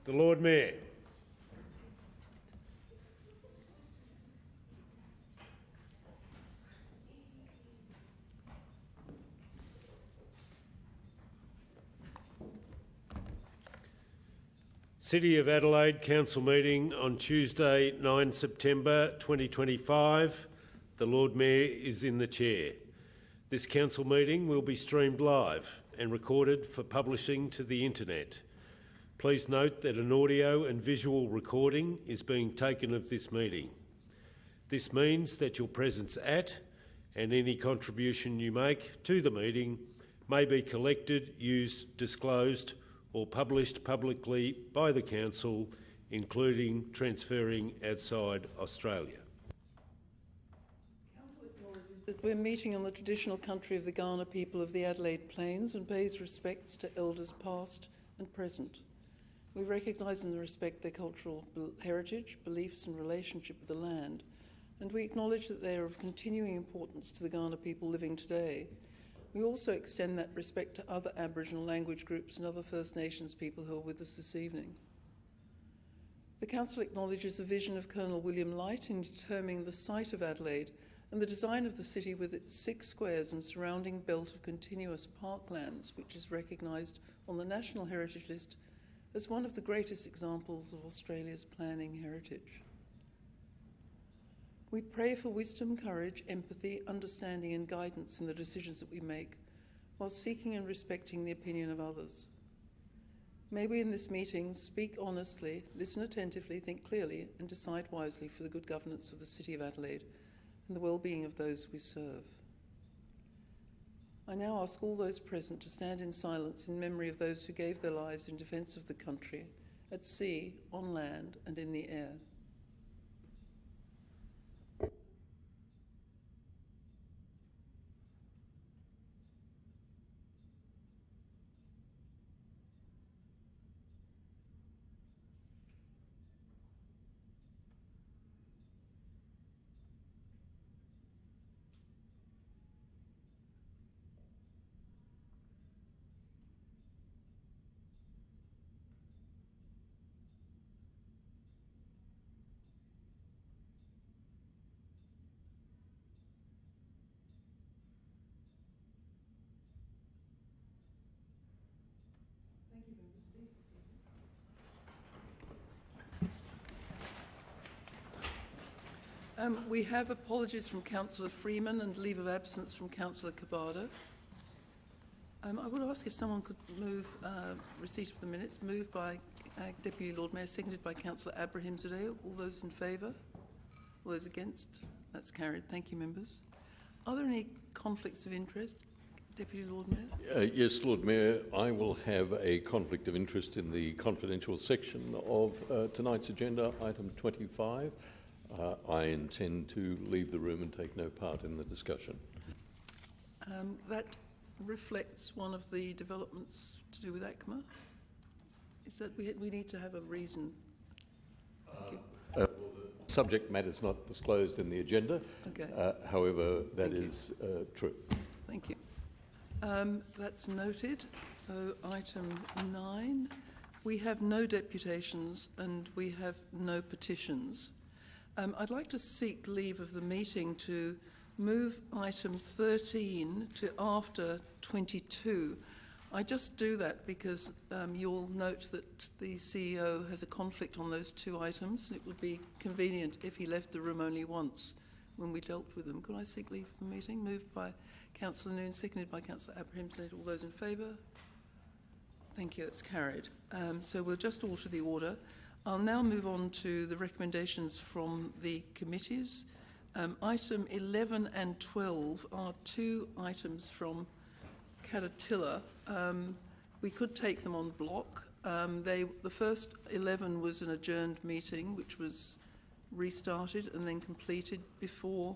The Lord Mayor. City of Adelaide Council meeting on Tuesday, 9 September 2025. The Lord Mayor is in the chair. This council meeting will be streamed live and recorded for publishing to the internet. Please note that an audio and visual recording is being taken of this meeting. This means that your presence at and any contribution you make to the meeting may be collected, used, disclosed or published publicly by the Council, including transferring outside Australia. Council acknowledges that we're meeting on the traditional country of the Kaurna people of the Adelaide Plains and pays respects to elders past and present. We recognise and respect their cultural heritage, beliefs and relationship with the land, and we acknowledge that they are of continuing importance to the Kaurna people living today. We also extend that respect to other Aboriginal language groups and other First Nations people who are with us this evening. The Council acknowledges the vision of Colonel William Light in determining the site of Adelaide and the design of the city with its 6 squares and surrounding belt of continuous parklands, which is recognised on the National Heritage List as one of the greatest examples of Australia's planning heritage. We pray for wisdom, courage, empathy, understanding and guidance in the decisions that we make, while seeking and respecting the opinion of others. May we in this meeting speak honestly, listen attentively, think clearly and decide wisely for the good governance of the City of Adelaide and the well-being of those we serve. I now ask all those present to stand in silence in memory of those who gave their lives in defence of the country, at sea, on land and in the air. We have apologies from Councillor Freeman and leave of absence from Councillor Cabada. I would ask if someone could move receipt of the minutes, moved by Deputy Lord Mayor, seconded by Councillor Abrahimzadeh. All those in favour? All those against? That's carried. Thank you, members. Are there any conflicts of interest? Deputy Lord Mayor? Yes, Lord Mayor, I will have a conflict of interest in the confidential section of tonight's agenda, item 25. I intend to leave the room and take no part in the discussion. That reflects one of the developments to do with ACMA. Is that we need to have a reason? Well, the subject matter is not disclosed in the agenda. Okay. However, that is true. Thank you. That's noted. So item 9, we have no deputations and we have no petitions. I'd like to seek leave of the meeting to move item 13 to after 22. I just do that because you'll note that the CEO has a conflict on those 2 items, and it would be convenient if he left the room only once when we dealt with them. Could I seek leave of the meeting? Moved by Councillor Noon, seconded by Councillor Abrahimzadeh. All those in favour? Thank you, that's carried. So we'll just alter the order. I'll now move on to the recommendations from the committees. Item 11 and 12 are 2 items from Caterpillar. We could take them on block. The first 11 was an adjourned meeting, which was restarted and then completed before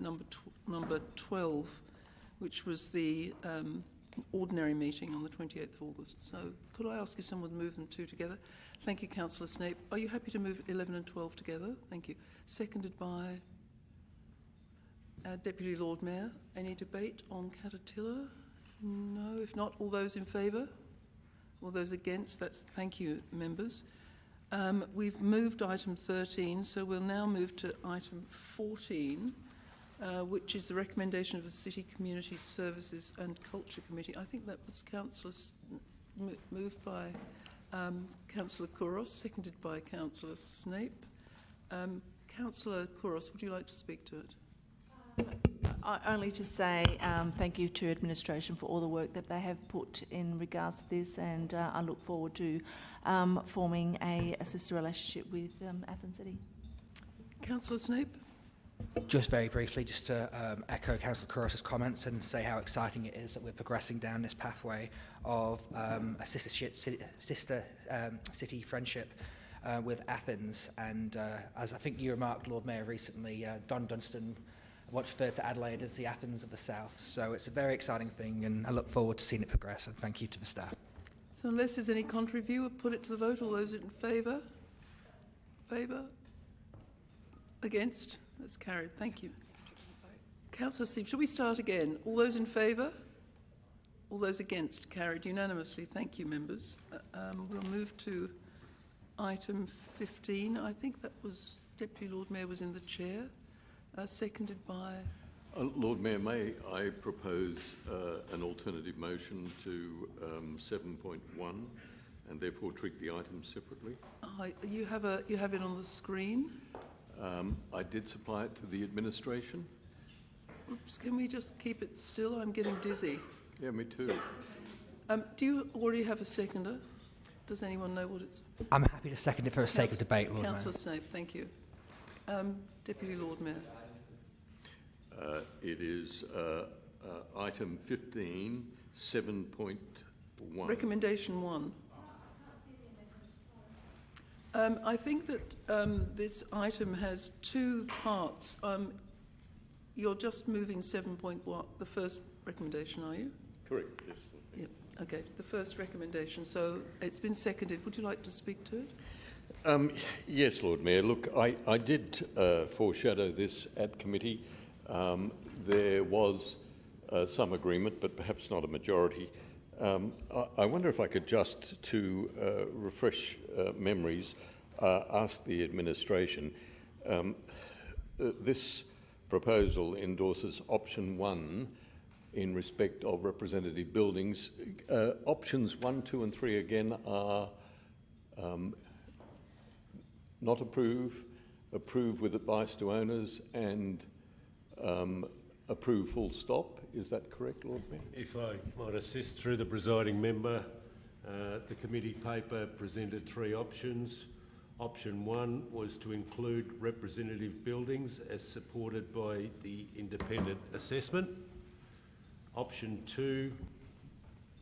number 12, which was the ordinary meeting on the 28th of August. So could I ask if someone would move them 2 together? Thank you, Councillor Snape. Are you happy to move 11 and 12 together? Thank you. Seconded by Deputy Lord Mayor. Any debate on Caterpillar? No. If not, all those in favour? All those against? Thank you, members. We've moved item 13, so we'll now move to item 14, which is the recommendation of the City Community Services and Culture Committee. I think that was moved by Councillor Kouros, seconded by Councillor Snape. Councillor Kouros, would you like to speak to it? Only to say thank you to administration for all the work that they have put in regards to this, and I look forward to forming a sister relationship with Athens City. Councillor Snape? Just very briefly, just to echo Councillor Kouros's comments and say how exciting it is that we're progressing down this pathway of a sister city friendship with Athens. And as I think you remarked, Lord Mayor, recently, Don Dunstan once referred to Adelaide as the Athens of the South. So it's a very exciting thing, and I look forward to seeing it progress, and thank you to the staff. So unless there's any contrary view, I'll put it to the vote. All those in favour? Favour? Against? That's carried. Thank you. Councillor Steve, shall we start again? All those in favour? All those against? Carried unanimously. Thank you, members. We'll move to item 15. I think that was Deputy Lord Mayor was in the chair. Seconded by... Lord Mayor, may I propose an alternative motion to 7.1 and therefore treat the items separately? You have it on the screen. I did supply it to the administration. Oops, can we just keep it still? I'm getting dizzy. Yeah, me too. So, do you already have a seconder? Does anyone know what it's... I'm happy to second it for the sake of debate, Lord Mayor. Councillor Snape, thank you. Deputy Lord Mayor. It is item 15, 7.1. Recommendation 1. I think that this item has two parts. You're just moving 7.1, the first recommendation, are you? Correct, yes. Yep. Okay, the first recommendation. So it's been seconded. Would you like to speak to it? Yes, Lord Mayor. Look, I did foreshadow this at committee. There was some agreement, but perhaps not a majority. I wonder if I could just, to refresh memories, ask the administration. This proposal endorses option 1 in respect of representative buildings. Options 1, 2 and 3 again are not approve, approve with advice to owners, and approve full stop. Is that correct, Lord Mayor? If I might assist through the presiding member, the committee paper presented 3 options. Option 1 was to include representative buildings as supported by the independent assessment. Option 2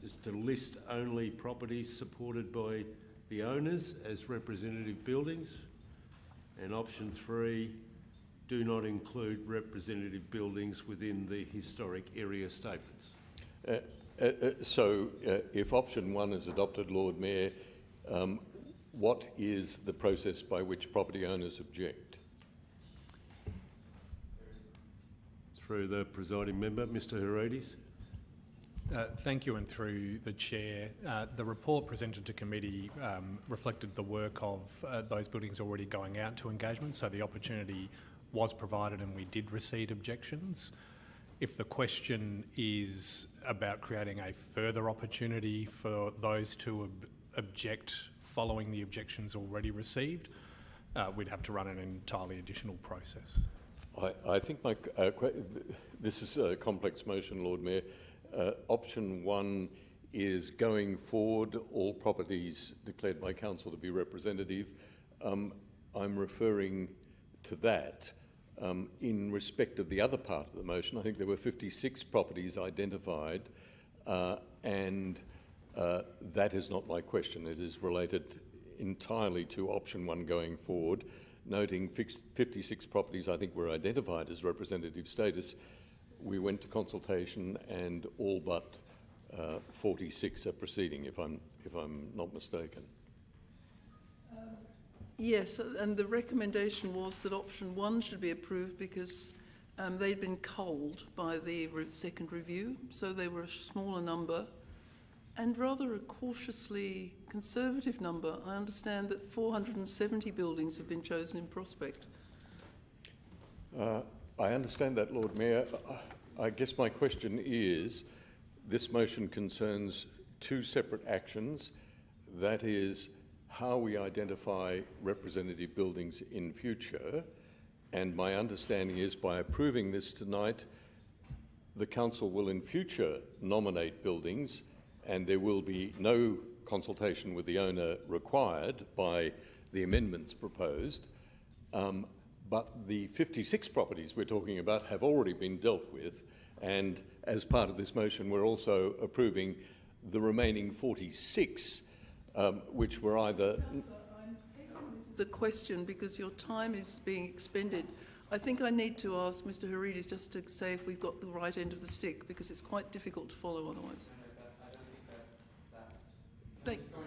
is to list only properties supported by the owners as representative buildings. And option 3, do not include representative buildings within the historic area statements. So if option 1 is adopted, Lord Mayor, what is the process by which property owners object? Through the presiding member, Mr Herides. Thank you, and through the chair. The report presented to committee reflected the work of those buildings already going out to engagement, so the opportunity was provided and we did receive objections. If the question is about creating a further opportunity for those to object following the objections already received, we'd have to run an entirely additional process. I think this is a complex motion, Lord Mayor. Option 1 is going forward, all properties declared by council to be representative. I'm referring to that. In respect of the other part of the motion, I think there were 56 properties identified, and that is not my question. It is related entirely to option 1 going forward, noting 56 properties I think were identified as representative status. We went to consultation and all but 46 are proceeding, if I'm not mistaken. Yes, and the recommendation was that option 1 should be approved because they'd been culled by the second review, so they were a smaller number and rather a cautiously conservative number. I understand that 470 buildings have been chosen in Prospect. I understand that, Lord Mayor. I guess my question is, this motion concerns two separate actions. That is, how we identify representative buildings in future. And my understanding is, by approving this tonight, the council will in future nominate buildings, and there will be no consultation with the owner required by the amendments proposed. But the 56 properties we're talking about have already been dealt with, and as part of this motion we're also approving the remaining 46, which were either... Councillor, I'm taking this as a question because your time is being expended. I think I need to ask Mr Harides just to say if we've got the right end of the stick, because it's quite difficult to follow otherwise.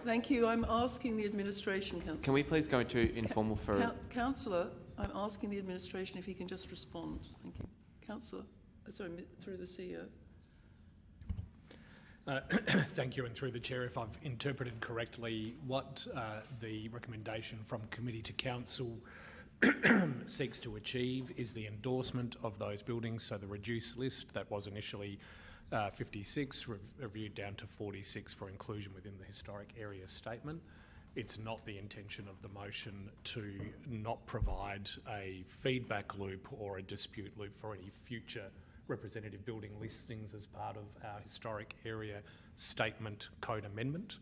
Thank you. I'm asking the administration, Councillor. Can we please go into informal for... Councillor, I'm asking the administration if he can just respond. Thank you. Councillor, sorry, through the CEO. Thank you, and through the Chair, if I've interpreted correctly, what the recommendation from committee to council seeks to achieve is the endorsement of those buildings, so the reduced list that was initially 56, reviewed down to 46 for inclusion within the historic area statement. It's not the intention of the motion to not provide a feedback loop or a dispute loop for any future representative building listings as part of our historic area statement code amendment.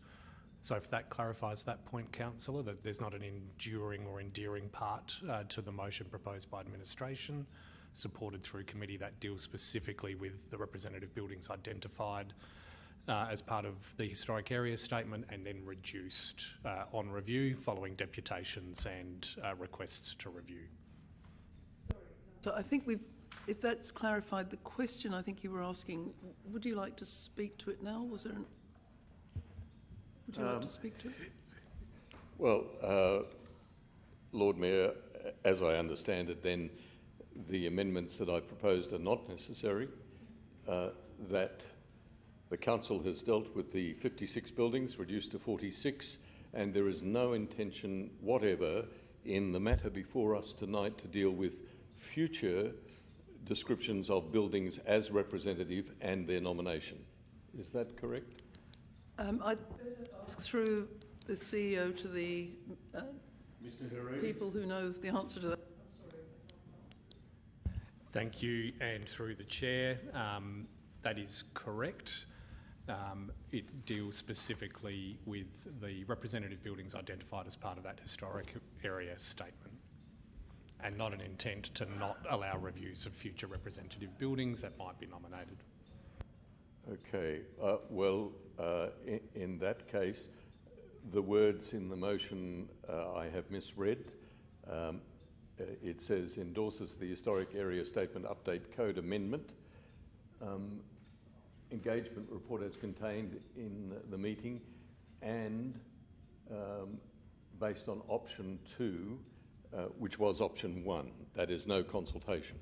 So if that clarifies that point, Councillor, that there's not an enduring or endearing part to the motion proposed by administration, supported through committee, that deals specifically with the representative buildings identified as part of the historic area statement, and then reduced on review following deputations and requests to review. So I think if that's clarified the question I think you were asking, would you like to speak to it now? Would you like to speak to it? Well, Lord Mayor, as I understand it, then the amendments that I proposed are not necessary, that the council has dealt with the 56 buildings, reduced to 46, and there is no intention whatever in the matter before us tonight to deal with future descriptions of buildings as representative and their nomination. Is that correct? I'd ask through the CEO to the Mr Harides. people who know the answer to that. Thank you, and through the Chair, that is correct. It deals specifically with the representative buildings identified as part of that historic area statement, and not an intent to not allow reviews of future representative buildings that might be nominated. Okay, in that case, the words in the motion I have misread. It says endorses the historic area statement update code amendment. Engagement report as contained in the meeting, and based on option 2, which was option 1, that is no consultation.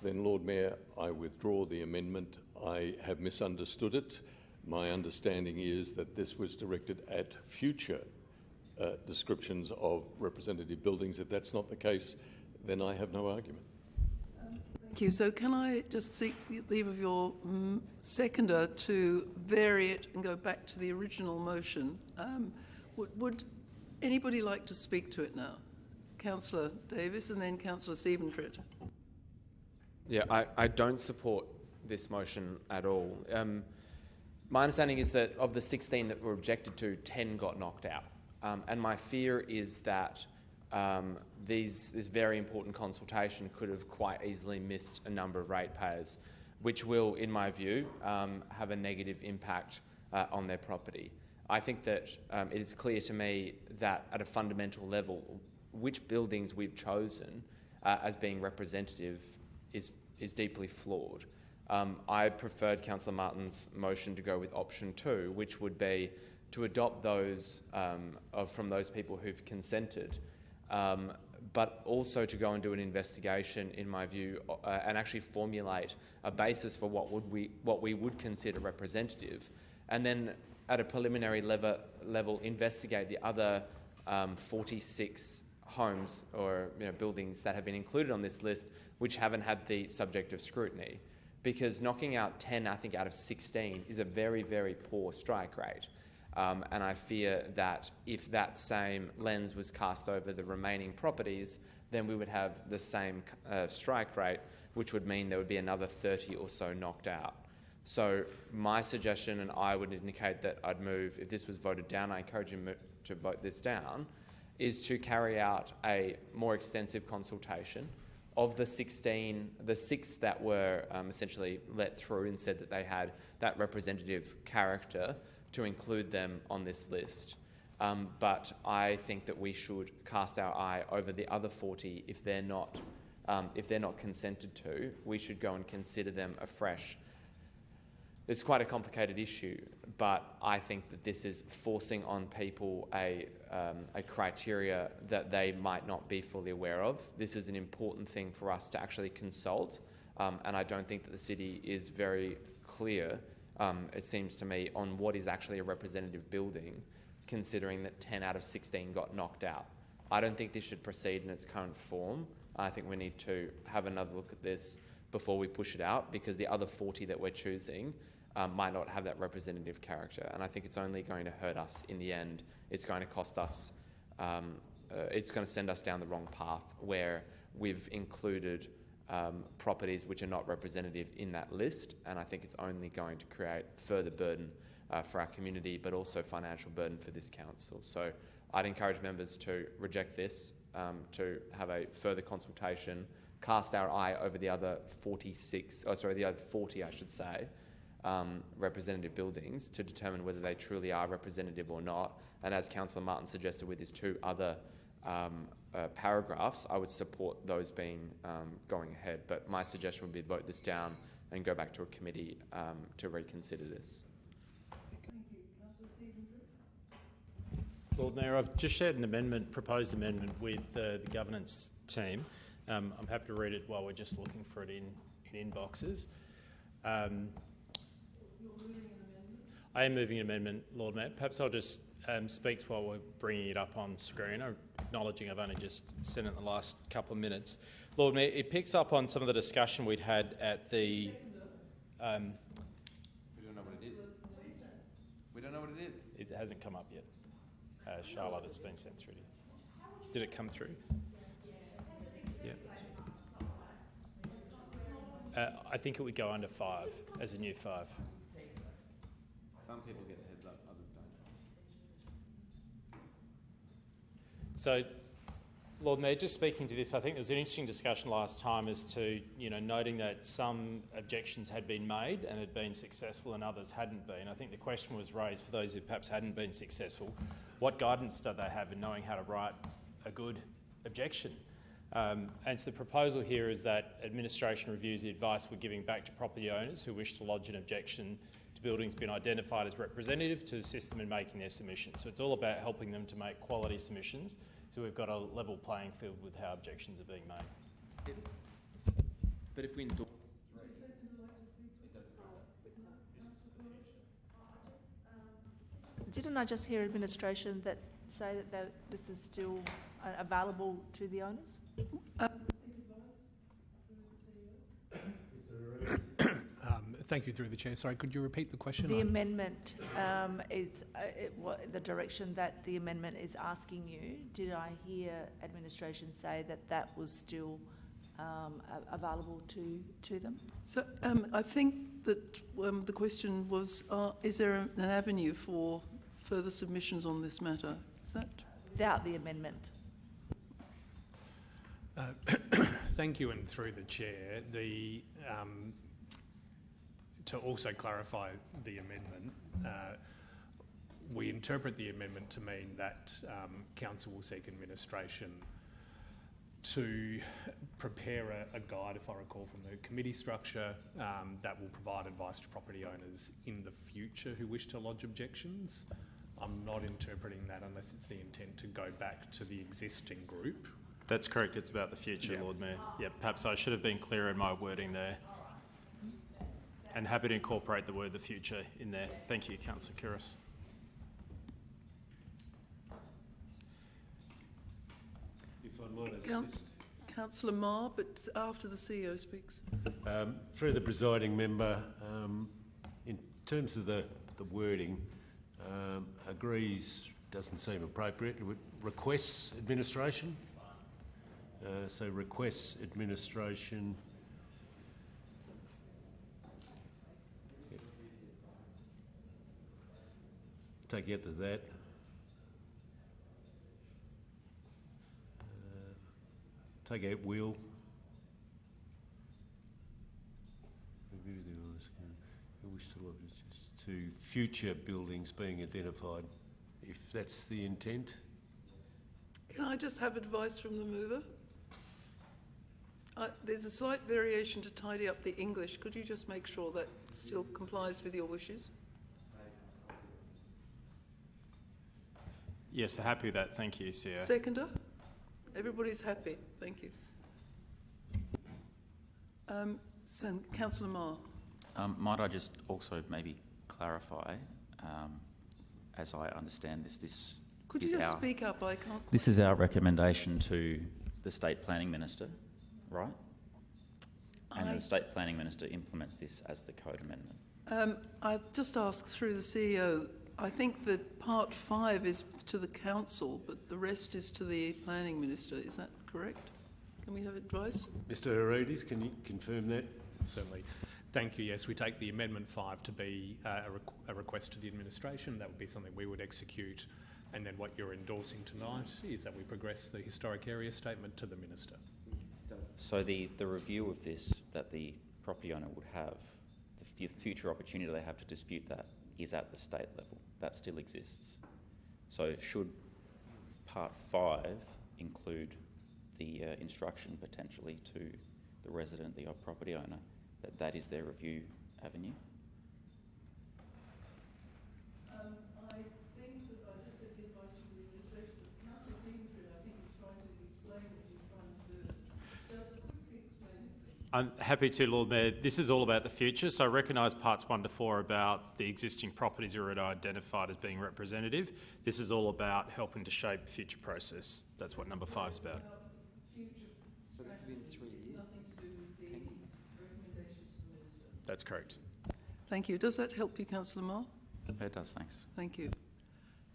Then, Lord Mayor, I withdraw the amendment. I have misunderstood it. My understanding is that this was directed at future descriptions of representative buildings. If that's not the case, then I have no argument. Thank you. So can I just seek leave of your seconder to vary it and go back to the original motion? Would anybody like to speak to it now? Councillor Davis and then Councillor Siebentreut. Yeah, I don't support this motion at all. My understanding is that of the 16 that were objected to, 10 got knocked out. And my fear is that this very important consultation could have quite easily missed a number of ratepayers, which will, in my view, have a negative impact on their property. I think that it is clear to me that at a fundamental level, which buildings we've chosen as being representative is deeply flawed. I preferred Councillor Martin's motion to go with option 2, which would be to adopt those from those people who've consented, but also to go and do an investigation, in my view, and actually formulate a basis for what we would consider representative, and then at a preliminary level, investigate the other 46 homes or buildings that have been included on this list which haven't had the subject of scrutiny. Because knocking out 10, I think, out of 16 is a very, very poor strike rate. And I fear that if that same lens was cast over the remaining properties, then we would have the same strike rate, which would mean there would be another 30 or so knocked out. So my suggestion, and I would indicate that I'd move, if this was voted down, I encourage you to vote this down, is to carry out a more extensive consultation of the 6 that were essentially let through and said that they had that representative character, to include them on this list. But I think that we should cast our eye over the other 40 if they're not consented to. We should go and consider them afresh. It's quite a complicated issue, but I think that this is forcing on people a criteria that they might not be fully aware of. This is an important thing for us to actually consult, and I don't think that the city is very clear, it seems to me, on what is actually a representative building, considering that 10 out of 16 got knocked out. I don't think this should proceed in its current form. I think we need to have another look at this before we push it out, because the other 40 that we're choosing might not have that representative character, and I think it's only going to hurt us in the end. It's going to cost us, it's going to send us down the wrong path where we've included properties which are not representative in that list, and I think it's only going to create further burden for our community, but also financial burden for this council. So I'd encourage members to reject this, to have a further consultation, cast our eye over the other 40, I should say, representative buildings to determine whether they truly are representative or not. And as Councillor Martin suggested with his 2 other paragraphs, I would support those being going ahead. But my suggestion would be to vote this down and go back to a committee to reconsider this. Lord Mayor, I've just shared an proposed amendment with the governance team. I'm happy to read it while we're just looking for it in inboxes. I am moving an amendment, Lord Mayor. Perhaps I'll just speak while we're bringing it up on screen, acknowledging I've only just sent it in the last couple of minutes. Lord Mayor, it picks up on some of the discussion we'd had at the... We don't know what it is. We don't know what it is. It hasn't come up yet. Charlotte, it's been sent through to you. Did it come through? Yeah. I think it would go under 5, as a new 5. Some people get a heads up, others don't. So, Lord Mayor, just speaking to this, I think there was an interesting discussion last time as to, noting that some objections had been made and had been successful and others hadn't been. I think the question was raised for those who perhaps hadn't been successful, what guidance do they have in knowing how to write a good objection? And so the proposal here is that administration reviews the advice we're giving back to property owners who wish to lodge an objection to buildings being identified as representative to assist them in making their submission. So it's all about helping them to make quality submissions, so we've got a level playing field with how objections are being made. But if we endorse... Didn't I just hear administration that say that this is still available to the owners? Thank you, through the chair. Sorry, could you repeat the question? The amendment is the direction that the amendment is asking you. Did I hear administration say that that was still available to them? So I think that the question was, is there an avenue for further submissions on this matter? Is that? Without the amendment. Thank you, and through the chair, to also clarify the amendment, we interpret the amendment to mean that council will seek administration to prepare a guide, if I recall from the committee structure, that will provide advice to property owners in the future who wish to lodge objections. I'm not interpreting that unless it's the intent to go back to the existing group. That's correct. It's about the future, Lord Mayor. Yeah, perhaps I should have been clearer in my wording there. And happy to incorporate the word "the future" in there. Thank you, Councillor Kouros. if I might Coun- assist. Councillor Marr, but after the CEO speaks. Through the presiding member, in terms of the wording, agrees doesn't seem appropriate. It requests administration. So requests administration. Take you out to that. Take out will. Review the wish to future buildings being identified, if that's the intent. Can I just have advice from the mover? There's a slight variation to tidy up the English. Could you just make sure that still complies with your wishes? Yes, happy with that. Thank you, CEO. Seconder? Everybody's happy. Thank you. So, Councillor Marr. Might I just also maybe clarify, as I understand this Could you just speak up? I can't. This is our recommendation to the State Planning Minister, right? And the State Planning Minister implements this as the code amendment. I just ask through the CEO, I think that part 5 is to the council, but the rest is to the Planning Minister. Is that correct? Can we have advice? Mr Herides, can you confirm that? Certainly. Thank you. Yes, we take the Amendment 5 to be a request to the administration. That would be something we would execute. And then what you're endorsing tonight is that we progress the historic area statement to the Minister. So the review of this that the property owner would have, the future opportunity they have to dispute that is at the state level. That still exists. So should part 5 include the instruction potentially to the resident, the property owner, that is their review avenue? I think that I just get the advice from the administration, but Councillor Secretary, I think, is trying to explain what he's trying to do. Just quickly explain it, please. I'm happy to, Lord Mayor. This is all about the future, so I recognise parts 1 to 4 about the existing properties already identified as being representative. This is all about helping to shape future process. That's what number 5 is about. That's correct. Thank you. Does that help you, Councillor Marr? It does, thanks. Thank you.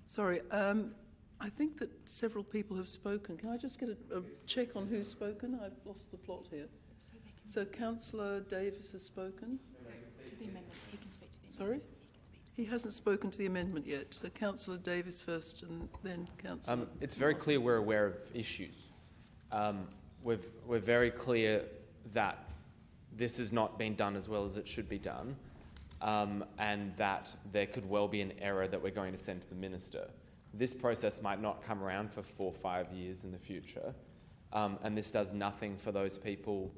Sorry, I think that several people have spoken. Can I just get a check on who's spoken? I've lost the plot here. So Councillor Davis has spoken? To the amendment. He can speak to the amendment. Sorry? He can speak to He hasn't spoken to the amendment yet. So Councillor Davis first and then Councillor... It's very clear we're aware of issues. We're very clear that this has not been done as well as it should be done, and that there could well be an error that we're going to send to the Minister. This process might not come around for 4 or 5 years in the future, and this does nothing for those people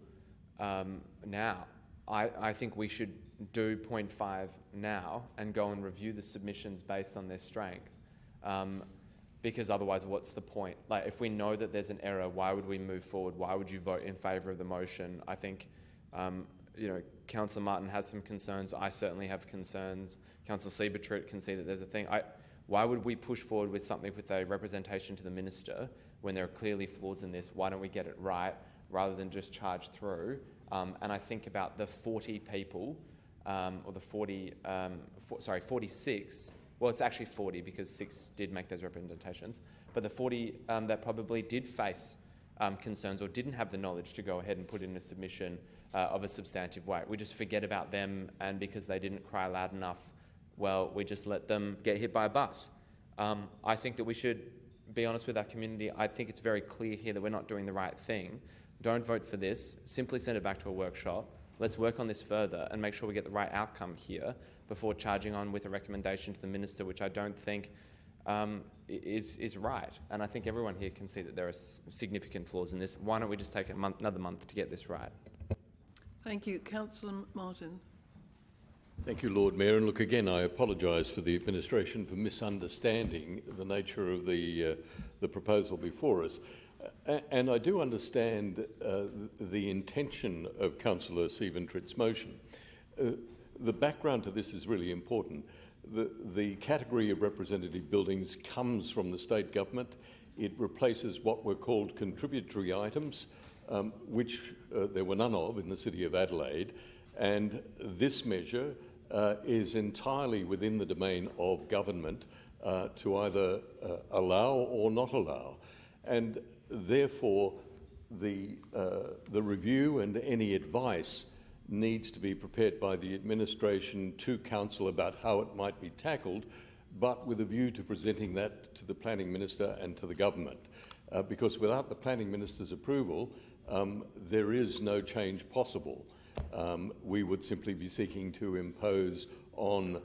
now. I think we should do point 5 now and go and review the submissions based on their strength, because otherwise what's the point? Like, if we know that there's an error, why would we move forward? Why would you vote in favour of the motion? I think Councillor Martin has some concerns. I certainly have concerns. Councillor Siebertrit can see that there's a thing. Why would we push forward with something with a representation to the Minister when there are clearly flaws in this? Why don't we get it right rather than just charge through? And I think about the 40 people, or the 46. Well, it's actually 40 because 6 did make those representations. But the 40 that probably did face concerns or didn't have the knowledge to go ahead and put in a submission of a substantive weight. We just forget about them, and because they didn't cry loud enough, well, we just let them get hit by a bus. I think that we should be honest with our community. I think it's very clear here that we're not doing the right thing. Don't vote for this. Simply send it back to a workshop. Let's work on this further and make sure we get the right outcome here before charging on with a recommendation to the Minister, which I don't think is right. And I think everyone here can see that there are significant flaws in this. Why don't we just take another month to get this right? Thank you. Councillor Martin. Thank you, Lord Mayor. And look, again, I apologise for the administration for misunderstanding the nature of the proposal before us. And I do understand the intention of Councillor Sieventrit's motion. The background to this is really important. The category of representative buildings comes from the state government. It replaces what were called contributory items, which there were none of in the City of Adelaide, and this measure is entirely within the domain of government to either allow or not allow. And therefore, the review and any advice needs to be prepared by the administration to council about how it might be tackled, but with a view to presenting that to the Planning Minister and to the government. Because without the Planning Minister's approval, there is no change possible. We would simply be seeking to impose on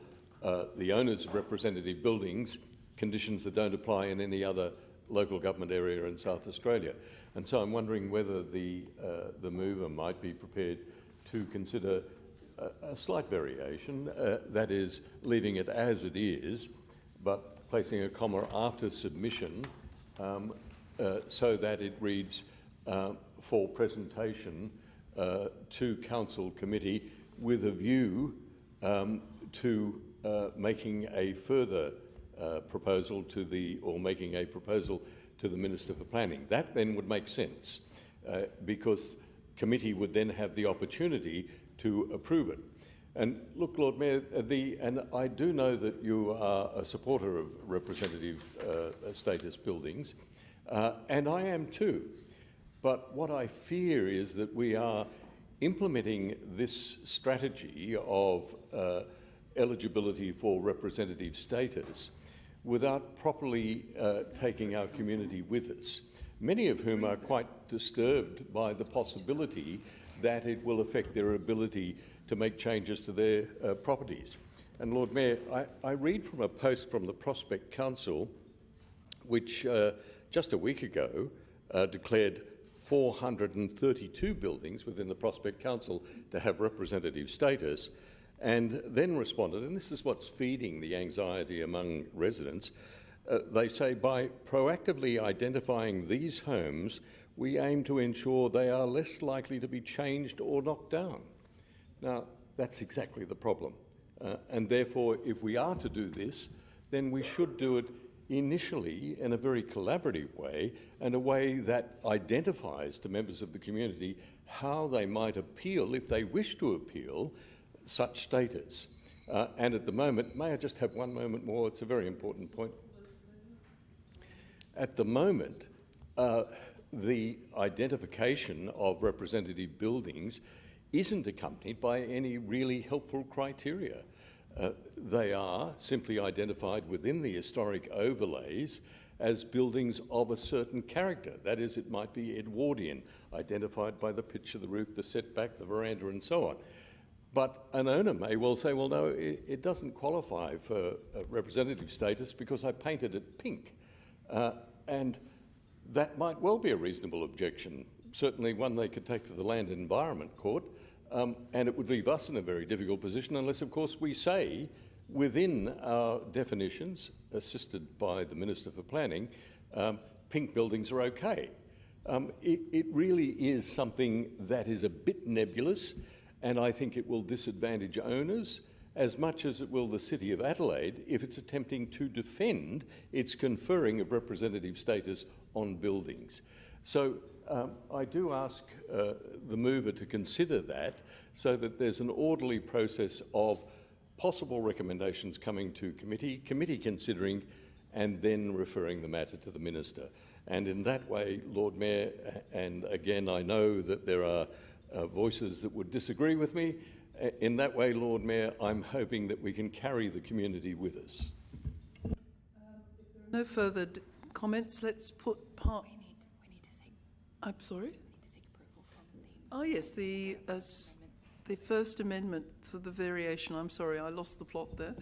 the owners of representative buildings conditions that don't apply in any other local government area in South Australia. And so I'm wondering whether the mover might be prepared to consider a slight variation, that is, leaving it as it is, but placing a comma after submission so that it reads for presentation to Council Committee with a view to making a further proposal to the, or making a proposal to the Minister for Planning. That then would make sense because committee would then have the opportunity to approve it. And look, Lord Mayor, and I do know that you are a supporter of representative status buildings, and I am too. But what I fear is that we are implementing this strategy of eligibility for representative status without properly taking our community with us, many of whom are quite disturbed by the possibility that it will affect their ability to make changes to their properties. And Lord Mayor, I read from a post from the Prospect Council, which just a week ago declared 432 buildings within the Prospect Council to have representative status, and then responded, and this is what's feeding the anxiety among residents, they say, by proactively identifying these homes, we aim to ensure they are less likely to be changed or knocked down. Now, that's exactly the problem. And therefore, if we are to do this, then we should do it initially in a very collaborative way, and a way that identifies to members of the community how they might appeal, if they wish to appeal, such status. And at the moment, may I just have one moment more? It's a very important point. At the moment, the identification of representative buildings isn't accompanied by any really helpful criteria. They are simply identified within the historic overlays as buildings of a certain character. That is, it might be Edwardian, identified by the pitch of the roof, the setback, the veranda, and so on. But an owner may well say, well, no, it doesn't qualify for representative status because I painted it pink. And that might well be a reasonable objection, certainly one they could take to the Land and Environment Court, and it would leave us in a very difficult position unless, of course, we say within our definitions, assisted by the Minister for Planning, pink buildings are okay. It really is something that is a bit nebulous, and I think it will disadvantage owners as much as it will the City of Adelaide if it's attempting to defend its conferring of representative status on buildings. So I do ask the mover to consider that so that there's an orderly process of possible recommendations coming to committee considering, and then referring the matter to the Minister. And in that way, Lord Mayor, and again I know that there are voices that would disagree with me, in that way, Lord Mayor, I'm hoping that we can carry the community with us. No further comments. Let's put part. We need to seek. I'm sorry. We need to seek approval from the. Oh yes, the First Amendment for the variation. I'm sorry, I lost the plot there.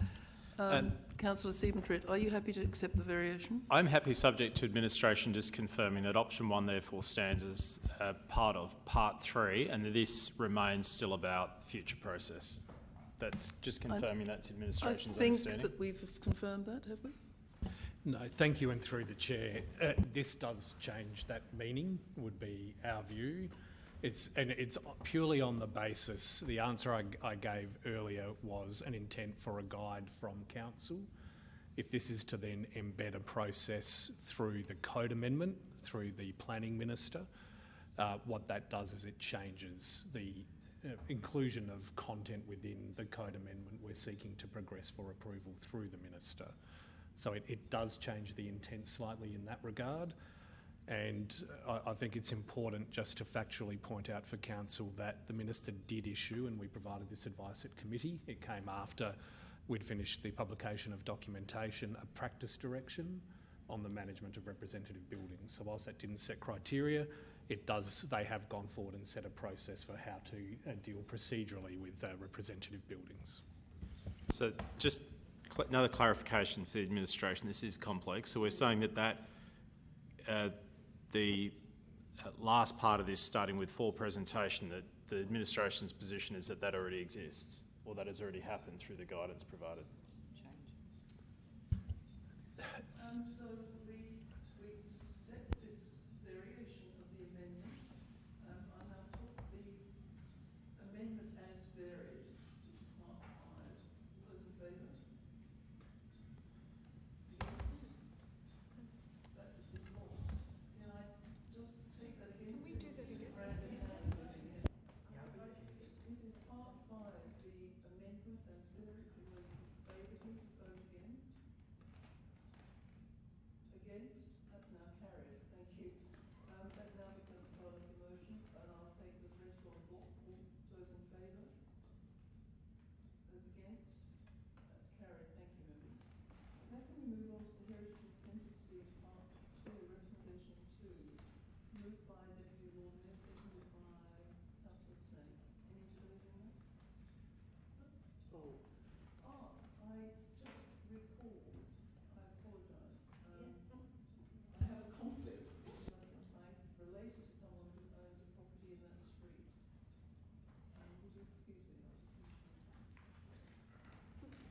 Councillor Siebentritt, are you happy to accept the variation? I'm happy, subject to administration just confirming that option 1 therefore stands as part of part 3, and that this remains still about future process. That's just confirming that's administration's understanding. I think that we've confirmed that, have we? No, thank you, and through the chair. This does change that meaning, would be our view. It's purely on the basis, the answer I gave earlier was an intent for a guide from council. If this is to then embed a process through the code amendment, through the planning minister, what that does is it changes the inclusion of content within the code amendment we're seeking to progress for approval through the minister. So it does change the intent slightly in that regard. And I think it's important just to factually point out for council that the minister did issue, and we provided this advice at committee, it came after we'd finished the publication of documentation, a practice direction on the management of representative buildings. So whilst that didn't set criteria, they have gone forward and set a process for how to deal procedurally with representative buildings. So just another clarification for the administration. This is complex. So we're saying that the last part of this, starting with full presentation, that the administration's position is that that already exists, or that has already happened through the guidance provided. So we accept this variation of the amendment. I now put the amendment as varied, which is part 5. Those in favour? That is lost. Can I just take that again? Can we do that again? This is part 5, the amendment as varied. Those in favour, please vote again. Against? That's now carried. Thank you. That now becomes part of the motion, and I'll take the rest on block. Those in favour? Those against? That's carried. Thank you, members. Now can we move on to the Heritage Incentive Scheme Part 2, Recommendation 2, moved by Deputy Lord Mayor, seconded by Councillor Snake. Any debate on that? I just recall, I apologise. I have a conflict because I relate to someone who owns a property in that street. Would you excuse me? I'll just finish.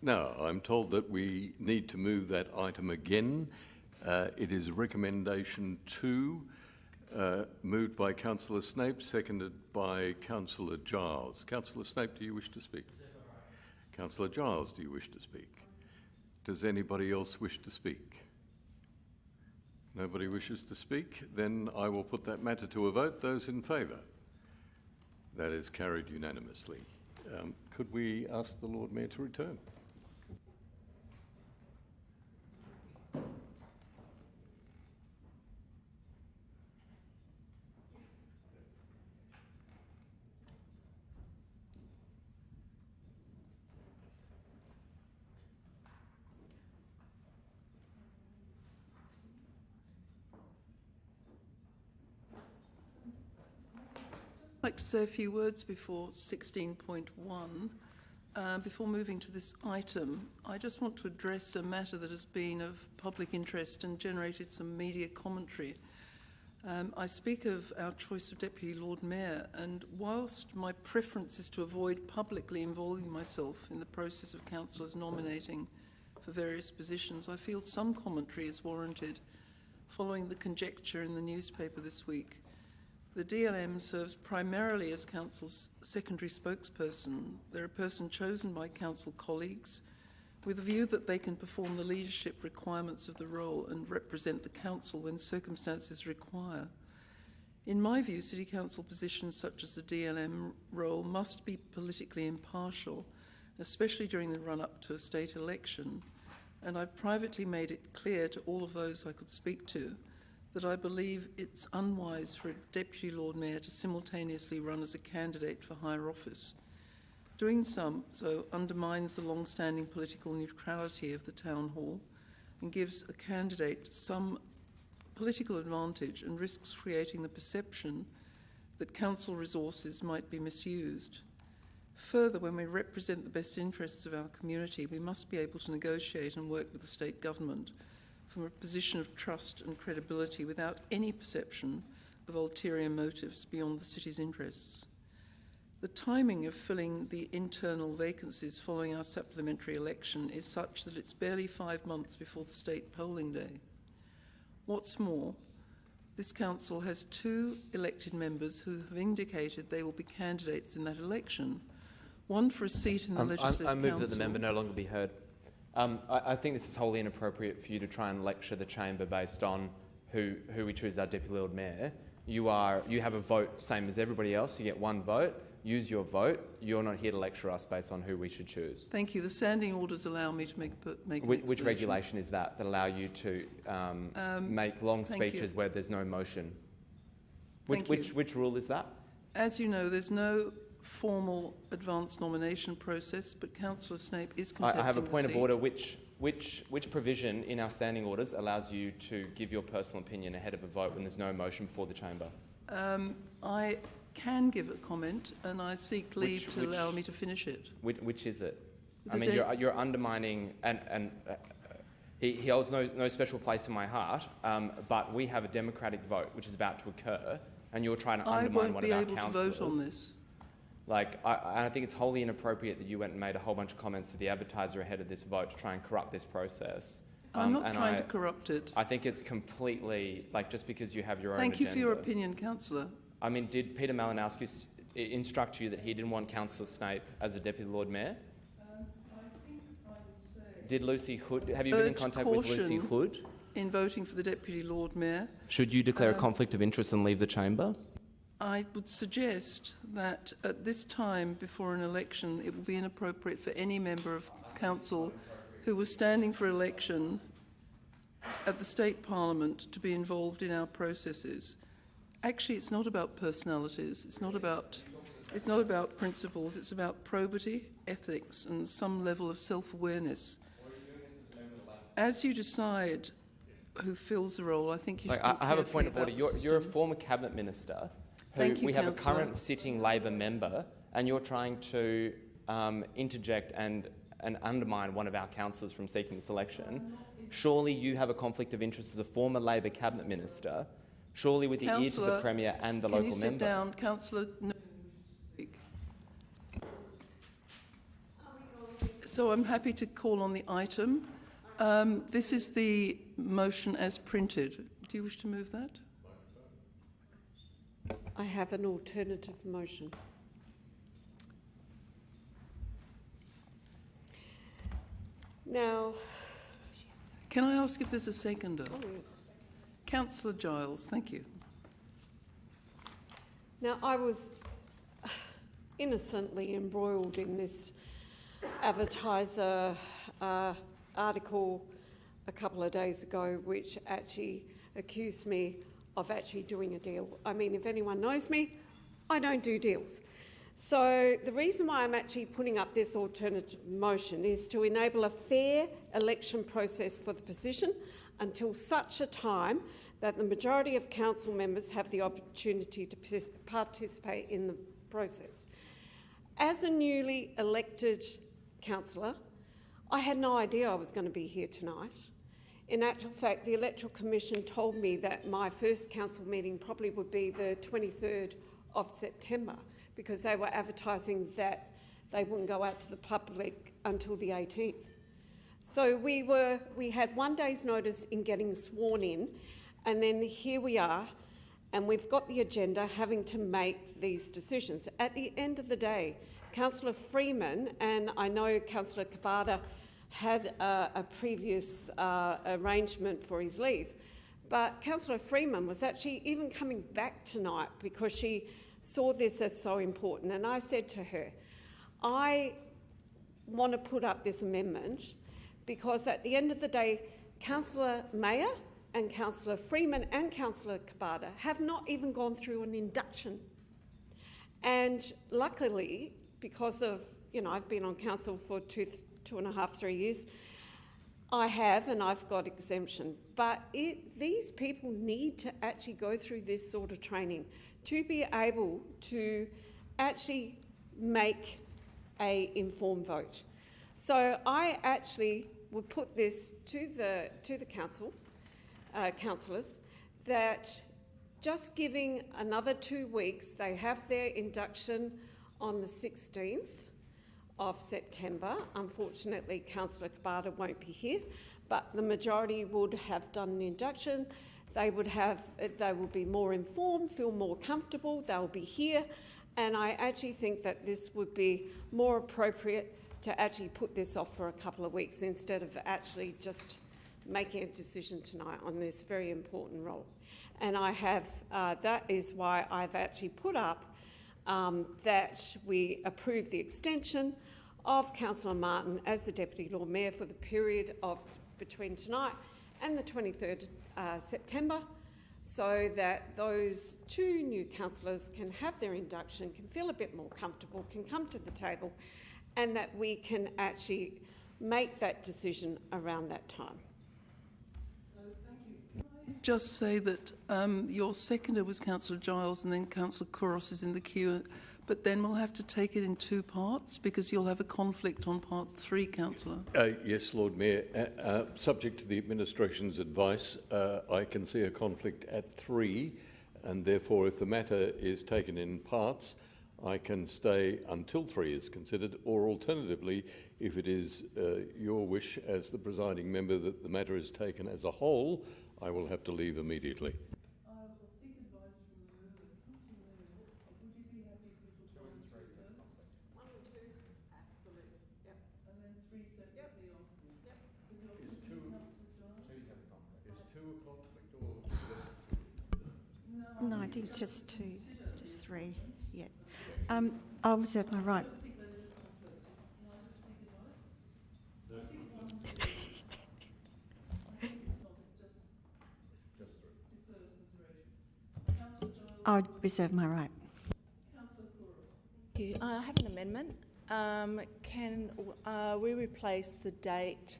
Now, I'm told that we need to move that item again. It is recommendation 2, moved by Councillor Snape, seconded by Councillor Giles. Councillor Snape, do you wish to speak? Councillor Giles, do you wish to speak? Does anybody else wish to speak? Nobody wishes to speak? Then I will put that matter to a vote. Those in favour? That is carried unanimously. Could we ask the Lord Mayor to return? I'd like to say a few words before 16.1. Before moving to this item, I just want to address a matter that has been of public interest and generated some media commentary. I speak of our choice of Deputy Lord Mayor, and whilst my preference is to avoid publicly involving myself in the process of councillors nominating for various positions, I feel some commentary is warranted following the conjecture in the newspaper this week. The DLM serves primarily as Council's secondary spokesperson. They're a person chosen by Council colleagues with a view that they can perform the leadership requirements of the role and represent the Council when circumstances require. In my view, City Council positions such as the DLM role must be politically impartial, especially during the run-up to a state election, and I've privately made it clear to all of those I could speak to that I believe it's unwise for a Deputy Lord Mayor to simultaneously run as a candidate for higher office. Doing so undermines the long-standing political neutrality of the Town Hall and gives a candidate some political advantage and risks creating the perception that council resources might be misused. Further, when we represent the best interests of our community, we must be able to negotiate and work with the state government from a position of trust and credibility without any perception of ulterior motives beyond the city's interests. The timing of filling the internal vacancies following our supplementary election is such that it's barely 5 months before the state polling day. What's more, this council has 2 elected members who have indicated they will be candidates in that election, one for a seat in the Legislative Council. I move that the member no longer be heard. I think this is wholly inappropriate for you to try and lecture the chamber based on who we choose our Deputy Lord Mayor. You have a vote, same as everybody else. You get 1 vote. Use your vote. You're not here to lecture us based on who we should choose. Thank you. The standing orders allow me to make an Which regulation is that allow you to make long speeches where there's no motion? Which rule is that? As you know, there's no formal advance nomination process, but Councillor Snape is contesting I have a point the of seat. order. Which provision in our standing orders allows you to give your personal opinion ahead of a vote when there's no motion before the chamber? I can give a comment, and I seek leave to allow me to finish it. Which is it? I mean, you're undermining, and he holds no special place in my heart, but we have a democratic vote which is about to occur, and you're trying to undermine one of our councillors. I won't be able to vote on this. Like, I think it's wholly inappropriate that you went and made a whole bunch of comments to the advertiser ahead of this vote to try and corrupt this process. I'm not trying to corrupt it. I think it's completely, like, just because you have your own agenda. Thank you for your opinion, Councillor. I mean, did Peter Malinowski instruct you that he didn't want Councillor Snape as a Deputy Lord Mayor? I think I would say... Did Lucy Hood... Have you been in contact with Lucy Hood? In voting for the Deputy Lord Mayor. Should you declare a conflict of interest and leave the chamber? I would suggest that at this time before an election, it would be inappropriate for any member of council who was standing for election at the state parliament to be involved in our processes. Actually, it's not about personalities. It's not about principles. It's about probity, ethics, and some level of self-awareness. As you decide who fills the role, I think you should. I have a point of order. You're a former cabinet minister. We have a current sitting Labor member, and you're trying to interject and undermine one of our councillors from seeking this election. Surely you have a conflict of interest as a former Labor cabinet minister, surely with the ear to the Premier and the local member. Can you sit down, Councillor? No. So I'm happy to call on the item. This is the motion as printed. Do you wish to move that? I have an alternative motion. Now, can I ask if there's a seconder? oh yes. Councillor Giles, thank you. Now, I was innocently embroiled in this advertiser article a couple of days ago, which actually accused me of actually doing a deal. I mean, if anyone knows me, I don't do deals. So the reason why I'm actually putting up this alternative motion is to enable a fair election process for the position until such a time that the majority of council members have the opportunity to participate in the process. As a newly elected councillor, I had no idea I was going to be here tonight. In actual fact, the Electoral Commission told me that my first council meeting probably would be the 23rd of September because they were advertising that they wouldn't go out to the public until the 18th. So we had 1 day's notice in getting sworn in, and then here we are, and we've got the agenda having to make these decisions. At the end of the day, Councillor Freeman, and I know Councillor Kabada had a previous arrangement for his leave, but Councillor Freeman was actually even coming back tonight because she saw this as so important. And I said to her, I want to put up this amendment because at the end of the day, Councillor Mayer and Councillor Freeman and Councillor Kabada have not even gone through an induction. And luckily, because of, I've been on council for 2.5, 3 years, I have, and I've got exemption. But these people need to actually go through this sort of training to be able to actually make an informed vote. So I actually would put this to the council, councillors, that just giving another 2 weeks, they have their induction on the 16th of September. Unfortunately, Councillor Kabata won't be here, but the majority would have done an induction. They will be more informed, feel more comfortable, they'll be here, and I actually think that this would be more appropriate to actually put this off for a couple of weeks instead of actually just making a decision tonight on this very important role. And that is why I've actually put up that we approve the extension of Councillor Martin as the Deputy Lord Mayor for the period of between tonight and the 23rd September, so that those two new councillors can have their induction, can feel a bit more comfortable, can come to the table, and that we can actually make that decision around that time. So, thank you. Can I just say that your seconder was Councillor Giles and then Councillor Kouros is in the queue, but then we'll have to take it in two parts because you'll have a conflict on part 3, Councillor. Yes, Lord Mayor. Subject to the administration's advice, I can see a conflict at 3, and therefore if the matter is taken in parts, I can stay until 3 is considered, or alternatively, if it is your wish as the presiding member that the matter is taken as a whole, I will have to leave immediately. I will seek advice from the member. Councillor Mayor, would you be happy if we put 1 and 3 first? 1 and 2, absolutely. Yep. And then 3 separately afterwards? Yep. So you're seconding Councillor Giles? Is 2 a conflict or? No, I think just 2, just 3. Yeah. I'll reserve my right. I don't think that is a conflict. Can I just take advice? I think 1's I think it's not, it's just defers consideration. Councillor Giles? I'll reserve my right. Councillor Kouros? Thank you. I have an amendment. Can we replace the date,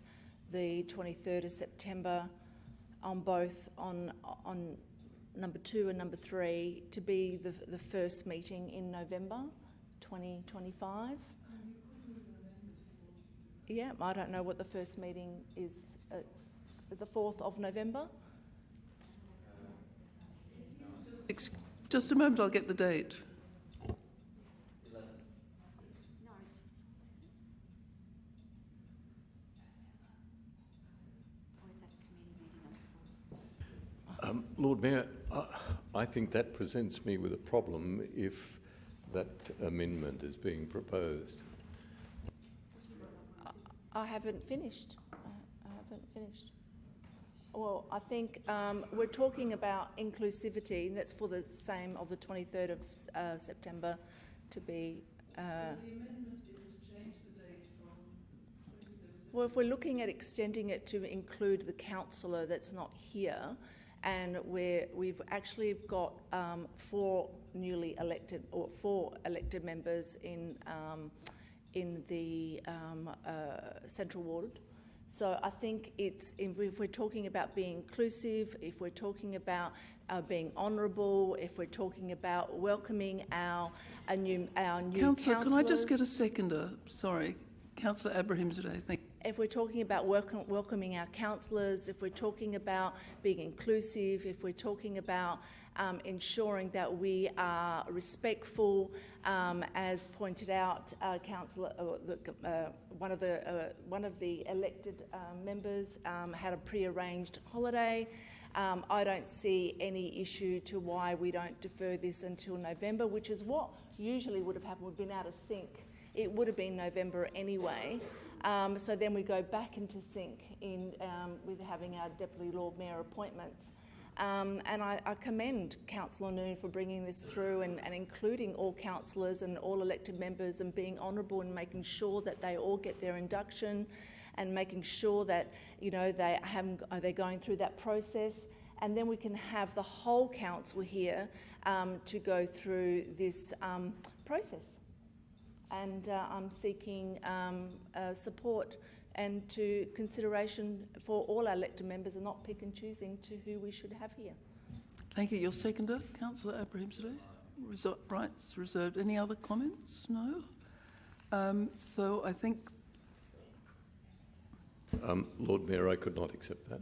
the 23rd of September, on both on number 2 and number 3 to be the first meeting in November 2025? Yeah, I don't know what the first meeting is. The 4th of November? Just a moment, I'll get the date. Lord Mayor, I think that presents me with a problem if that amendment is being proposed. I haven't finished. I haven't finished. Well, I think we're talking about inclusivity, and that's for the same of the 23rd of September to be... So the amendment is to change the date from 23rd. Well, if we're looking at extending it to include the councillor that's not here, and we've actually got 4 newly elected, or 4 elected members in the Central Ward. So I think if we're talking about being inclusive, if we're talking about being honourable, if we're talking about welcoming our new Councillor, can I just get a seconder? Sorry, Councillor Abrahimzadeh, thank you. If we're talking about welcoming our councillors, if we're talking about being inclusive, if we're talking about ensuring that we are respectful, as pointed out, councillor, one of the elected members had a pre-arranged holiday. I don't see any issue to why we don't defer this until November, which is what usually would have happened. We've been out of sync. It would have been November anyway. So then we go back into sync with having our Deputy Lord Mayor appointments. And I commend Councillor Noon for bringing this through and including all councillors and all elected members and being honourable and making sure that they all get their induction and making sure that, you know, they're going through that process. And then we can have the whole council here to go through this process. And I'm seeking support and to consideration for all our elected members and not pick and choosing to who we should have here. Thank you. Your seconder, Councillor Abrahimzadeh. Rights reserved. Any other comments? No? So I think... Lord Mayor, I could not accept that.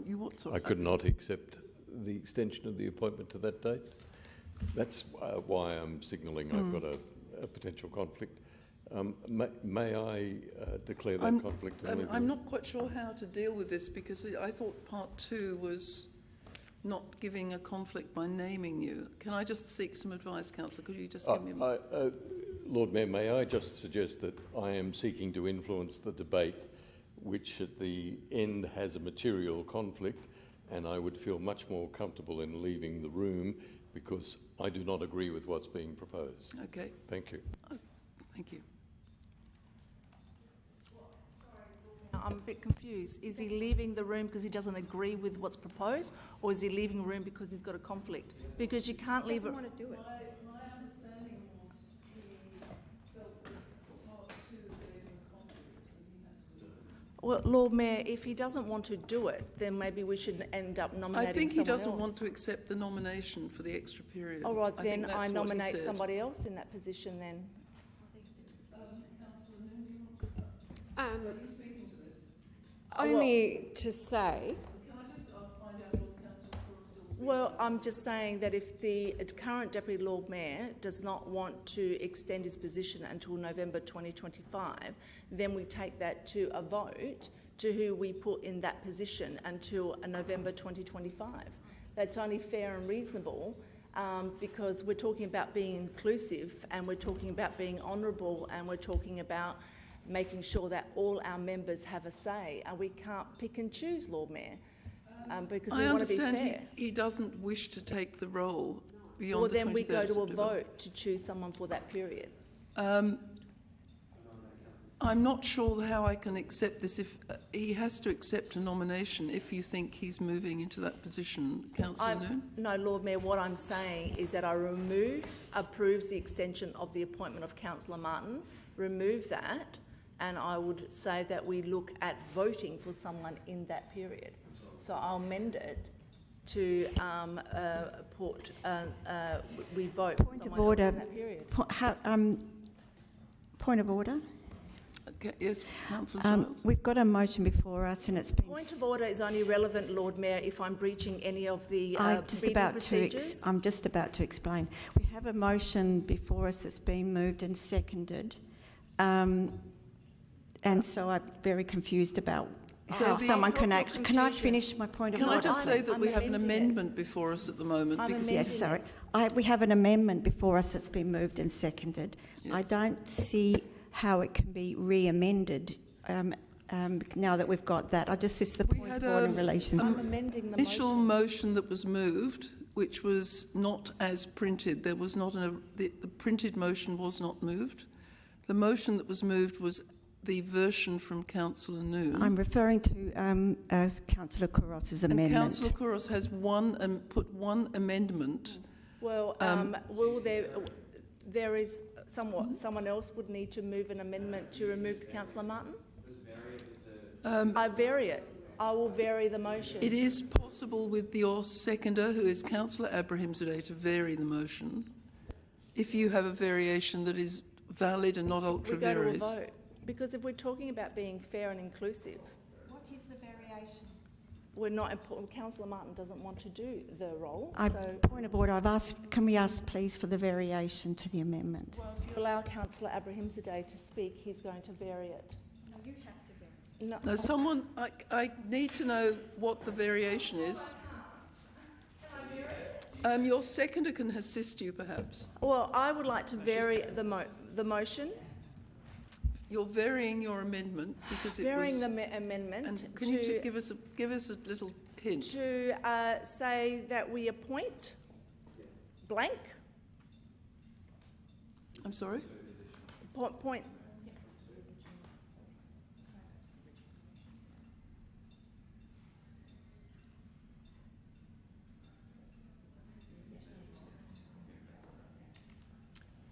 You what? Sorry? I could not accept the extension of the appointment to that date. That's why I'm signalling I've got a potential conflict. May I declare that conflict? And I'm not quite sure how to deal with this, because I thought part 2 was not giving a conflict by naming you. Can I just seek some advice, Councillor? Could you just give me a... Lord Mayor, may I just suggest that I am seeking to influence the debate, which at the end has a material conflict, and I would feel much more comfortable in leaving the room because I do not agree with what's being proposed. Okay. Thank you. Thank you. I'm a bit confused. Is he leaving the room because he doesn't agree with what's proposed, or is he leaving the room because he's got a conflict? Because you can't leave it... want to do it. My understanding was he felt that part 2 gave him conflict and he had to do it. Well, Lord Mayor, if he doesn't want to do it, then maybe we should end up nominating I think he someone doesn't else. want to accept the nomination for the extra period. All right, I think then I that's what he nominate said. somebody else in that position then. Councillor Noon, do you want to... Um, Are you speaking to this? only to say, Can I just find out what Councillor Crooks still speaking? Well, I'm just saying that if the current Deputy Lord Mayor does not want to extend his position until November 2025, then we take that to a vote to who we put in that position until November 2025. That's only fair and reasonable, because we're talking about being inclusive, and we're talking about being honourable, and we're talking about making sure that all our members have a say, and we can't pick and choose, Lord Mayor, because we want to be fair. I understand he doesn't wish to take the role beyond Well, the 23rd then we go to a September. vote to choose someone for that period. I'm not sure how I can accept this. If he has to accept a nomination if you think he's moving into that position, Councillor Noon. No, Lord Mayor, what I'm saying is that I approves the extension of the appointment of Councillor Martin, remove that, and I would say that we look at voting for someone in that period. So I'll amend it to we vote for someone else in that period. Point of order. Okay, yes, Councillor Giles. We've got a motion before us, and it's been... Point of order is only relevant, Lord Mayor, if I'm breaching any of the procedures. I'm just about to explain. We have a motion before us that's been moved and seconded, and so I'm very confused about how someone can act. Can I finish my point of order? Can I just say that we have an amendment before us at the moment? Yes, sorry. We have an amendment before us that's been moved and seconded. Yes. I don't see how it can be re-amended now that we've got that. This is the point of order in relation. I'm amending the initial motion that was moved, which was not as printed. There was not the printed motion was not moved. The motion that was moved was the version from Councillor Noon. I'm referring to Councillor Kouros's amendment. And Councillor Kouros has put one amendment. Well, will there is someone else would need to move an amendment to remove Councillor Martin? I vary it. I will vary the motion. It is possible with your seconder, who is Councillor Abrahimzadeh, to vary the motion if you have a variation that is valid and not ultra vires. We go to a vote. Because if we're talking about being fair and inclusive... What is the variation? We're not important. Councillor Martin doesn't want to do the role. Point of order. I've asked. Can we ask, please, for the variation to the amendment? Well, if you allow Councillor Abrahimzadeh to speak, he's going to vary it. No, you have to vary. No. Now, someone, I need to know what the variation is. Your seconder can assist you, perhaps. Well, I would like to vary the motion. You're varying your amendment because varying the amendment. And can you give us a little hint? To say that we appoint blank. I'm sorry? Point.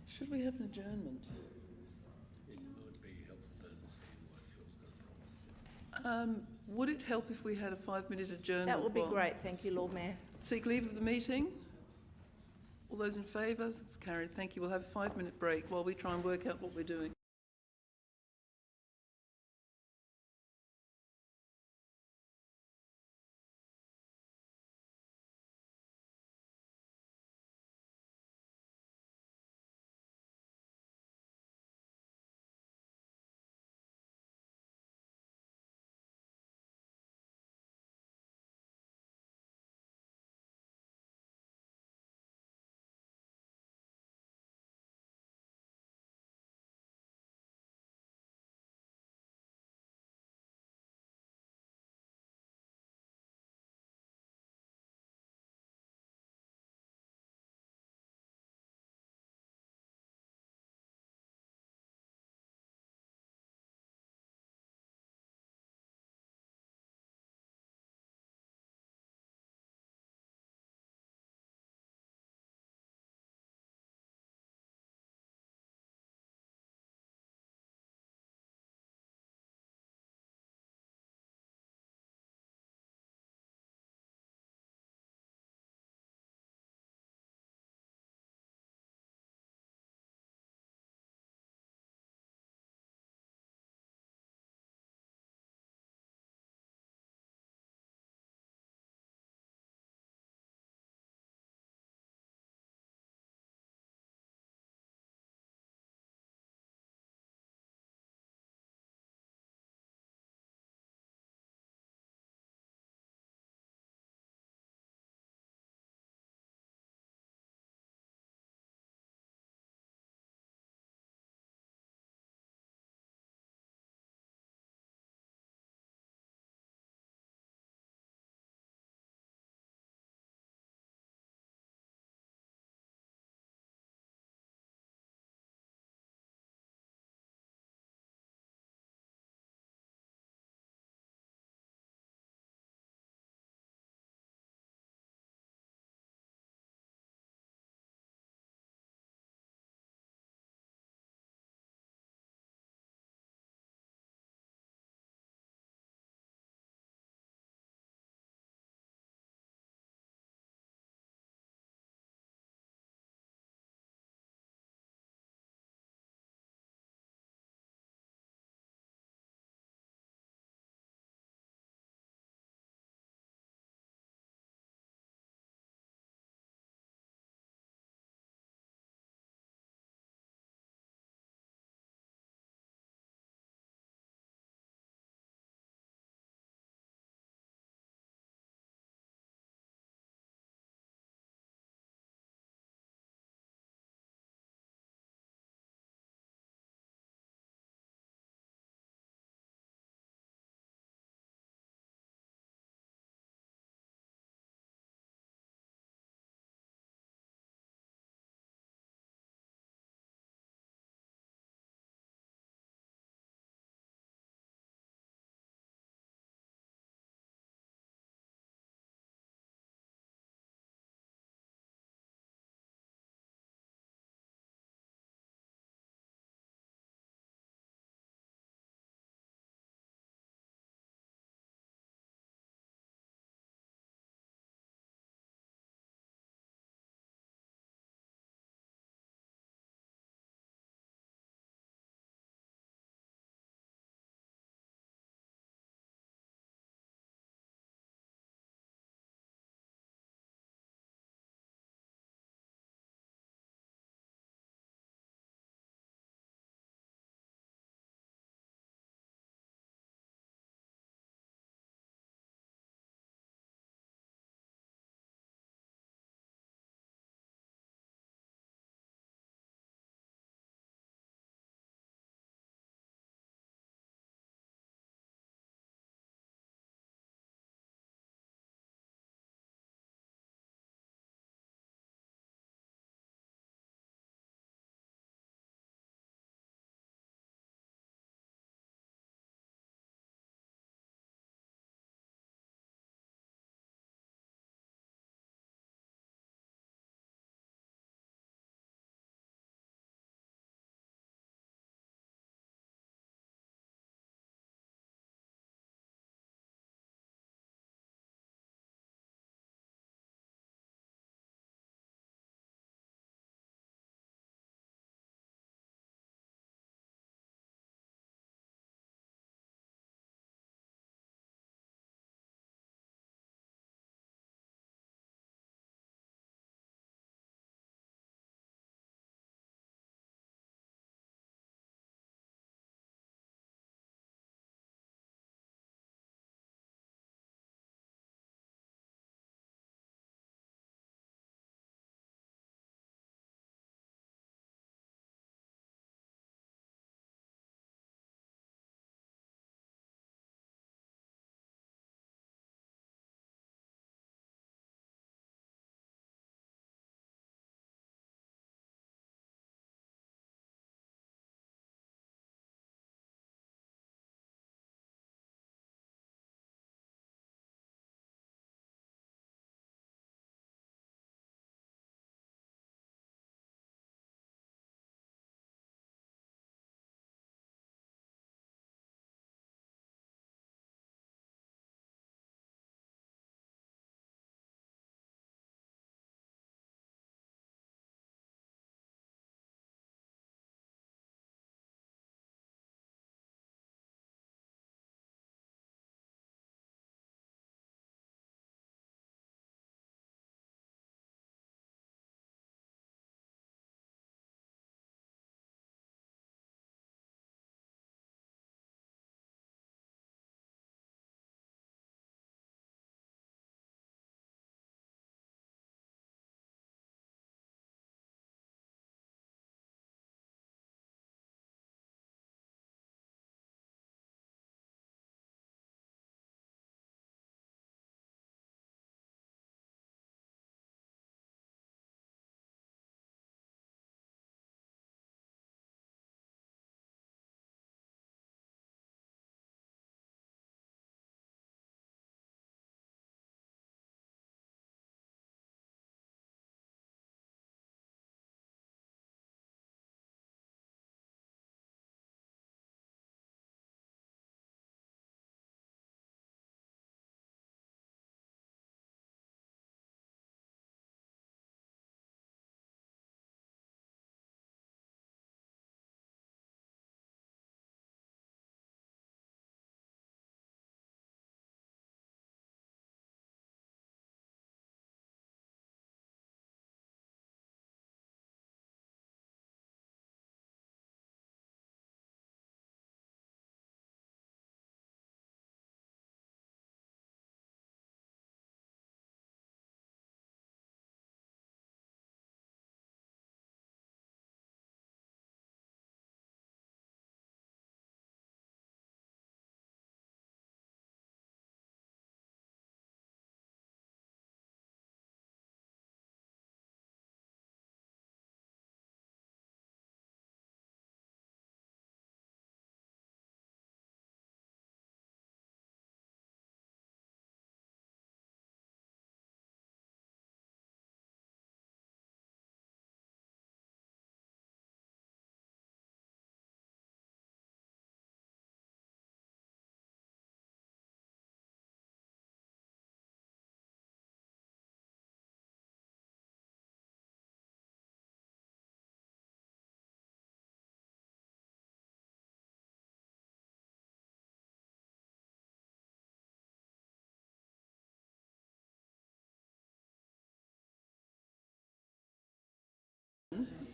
Should we have an adjournment? Would it help if we had a 5-minute adjournment? That would be great. Thank you, Lord Mayor. Seek leave of the meeting. All those in favour? That's carried. Thank you. We'll have a 5-minute break while we try and work out what we're doing.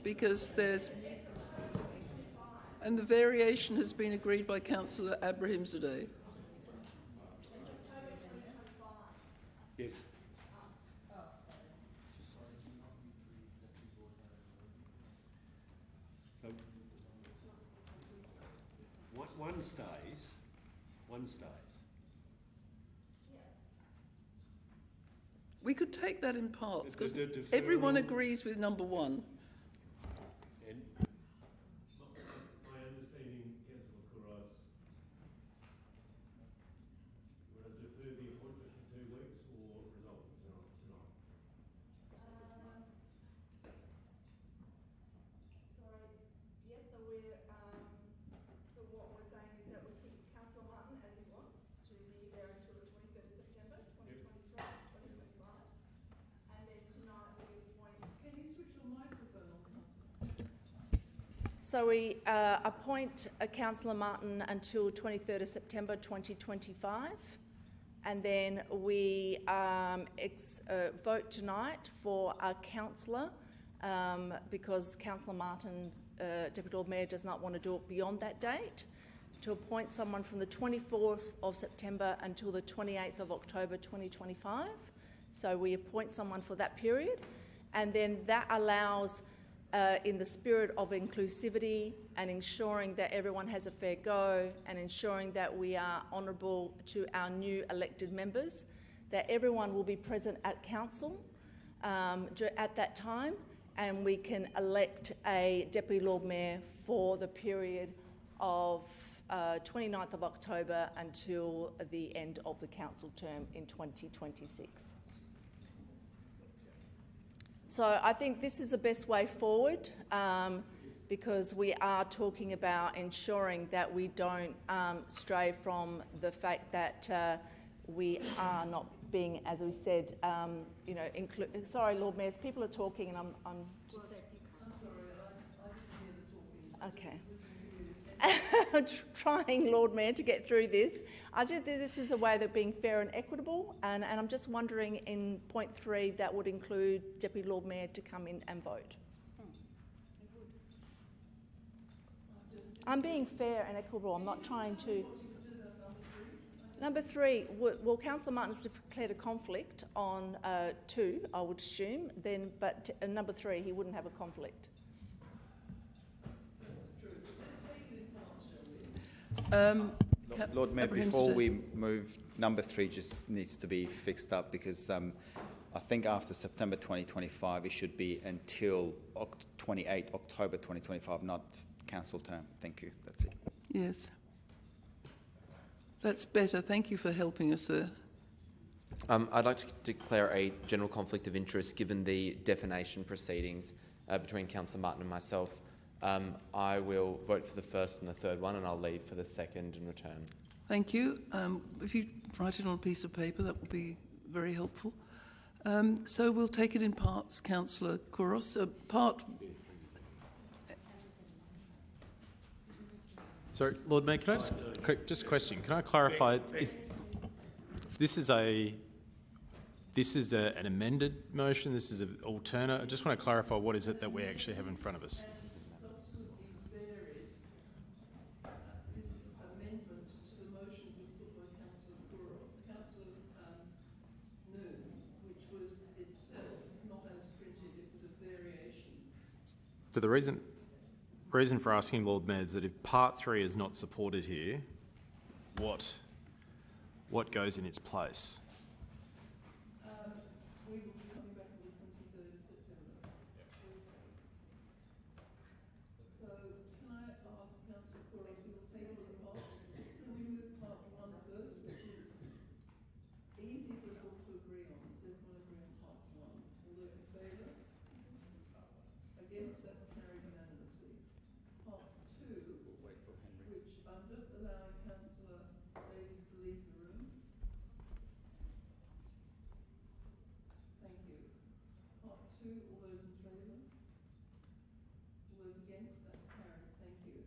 because there's... And the variation has been agreed by Councillor Abrahimzadeh. Yes. So one stays. One stays. We could take that in parts, because The deferral- everyone agrees with number one. And my understanding, Councillor Couros, you want to defer the appointment for 2 weeks or resolve it tonight? Sorry, yes, so we're, so what we're saying is that we keep Councillor Martin as he wants to be there until the 23rd of September 2023, 2025. And then tonight we appoint... Can you switch your microphone on, Councillor? So we appoint Councillor Martin until 23rd of September 2025, and then we vote tonight for a councillor because Councillor Martin, Deputy Lord Mayor, does not want to do it beyond that date, to appoint someone from the 24th of September until the 28th of October 2025. So we appoint someone for that period, and then that allows, in the spirit of inclusivity and ensuring that everyone has a fair go and ensuring that we are honourable to our new elected members, that everyone will be present at council at that time, and we can elect a Deputy Lord Mayor for the period of 29th of October until the end of the council term in 2026. So I think this is the best way forward because we are talking about ensuring that we don't stray from the fact that we are not being, as we said, you know, sorry, Lord Mayor, people are talking and I'm just... I'm sorry, I didn't hear the talking. Okay. I'm trying, Lord Mayor, to get through this. I think this is a way of being fair and equitable, and I'm just wondering in point 3 that would include Deputy Lord Mayor to come in and vote. I'm being fair and equitable. I'm not trying to... Number 3, well, Councillor Martin's declared a conflict on 2, I would assume, then, but number 3, he wouldn't have a conflict. Lord Mayor, before we move, number 3 just needs to be fixed up because I think after September 2025 it should be until 28 October 2025, not council term. Thank you. That's it. Yes. That's better. Thank you for helping us there. I'd like to declare a general conflict of interest given the defamation proceedings between Councillor Martin and myself. I will vote for the first and the third one, and I'll leave for the second and return. Thank you. If you write it on a piece of paper, that would be very helpful. So we'll take it in parts, Councillor Couros. Part... Sorry, Lord Mayor, can I just question? Can I clarify? This is an amended motion. This is an alternate. I just want to clarify what is it that we actually have in front of us. So the reason for asking Lord Mayor is that if Part 3 is not supported here, what goes in its place? We will be coming back on the 23rd of September. So can I ask Councillor Couros, we will take it in parts. Can we move Part 1 first, which is easy for us all to agree on? Does everyone agree on Part 1? All those in favour? Against? That's carried unanimously. Part 2, which I'm just allowing Councillor Davis to leave the room. Thank you. Part 2, all those in favour? All those against? That's carried. Thank you.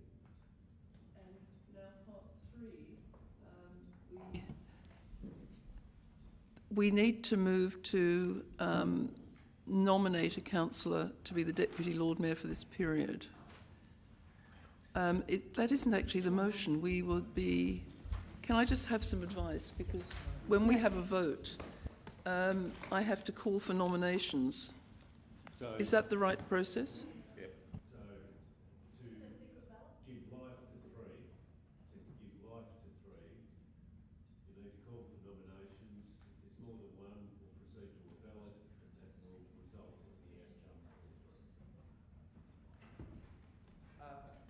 And now Part 3, we need to move to nominate a councillor to be the Deputy Lord Mayor for this period. That isn't actually the motion. We would be... Can I just have some advice? Because when we have a vote, I have to call for nominations. Is that the right process? Yep. So to give life to three, you need to call for nominations. If there's more than one, we'll proceed to a ballot, and that will result in the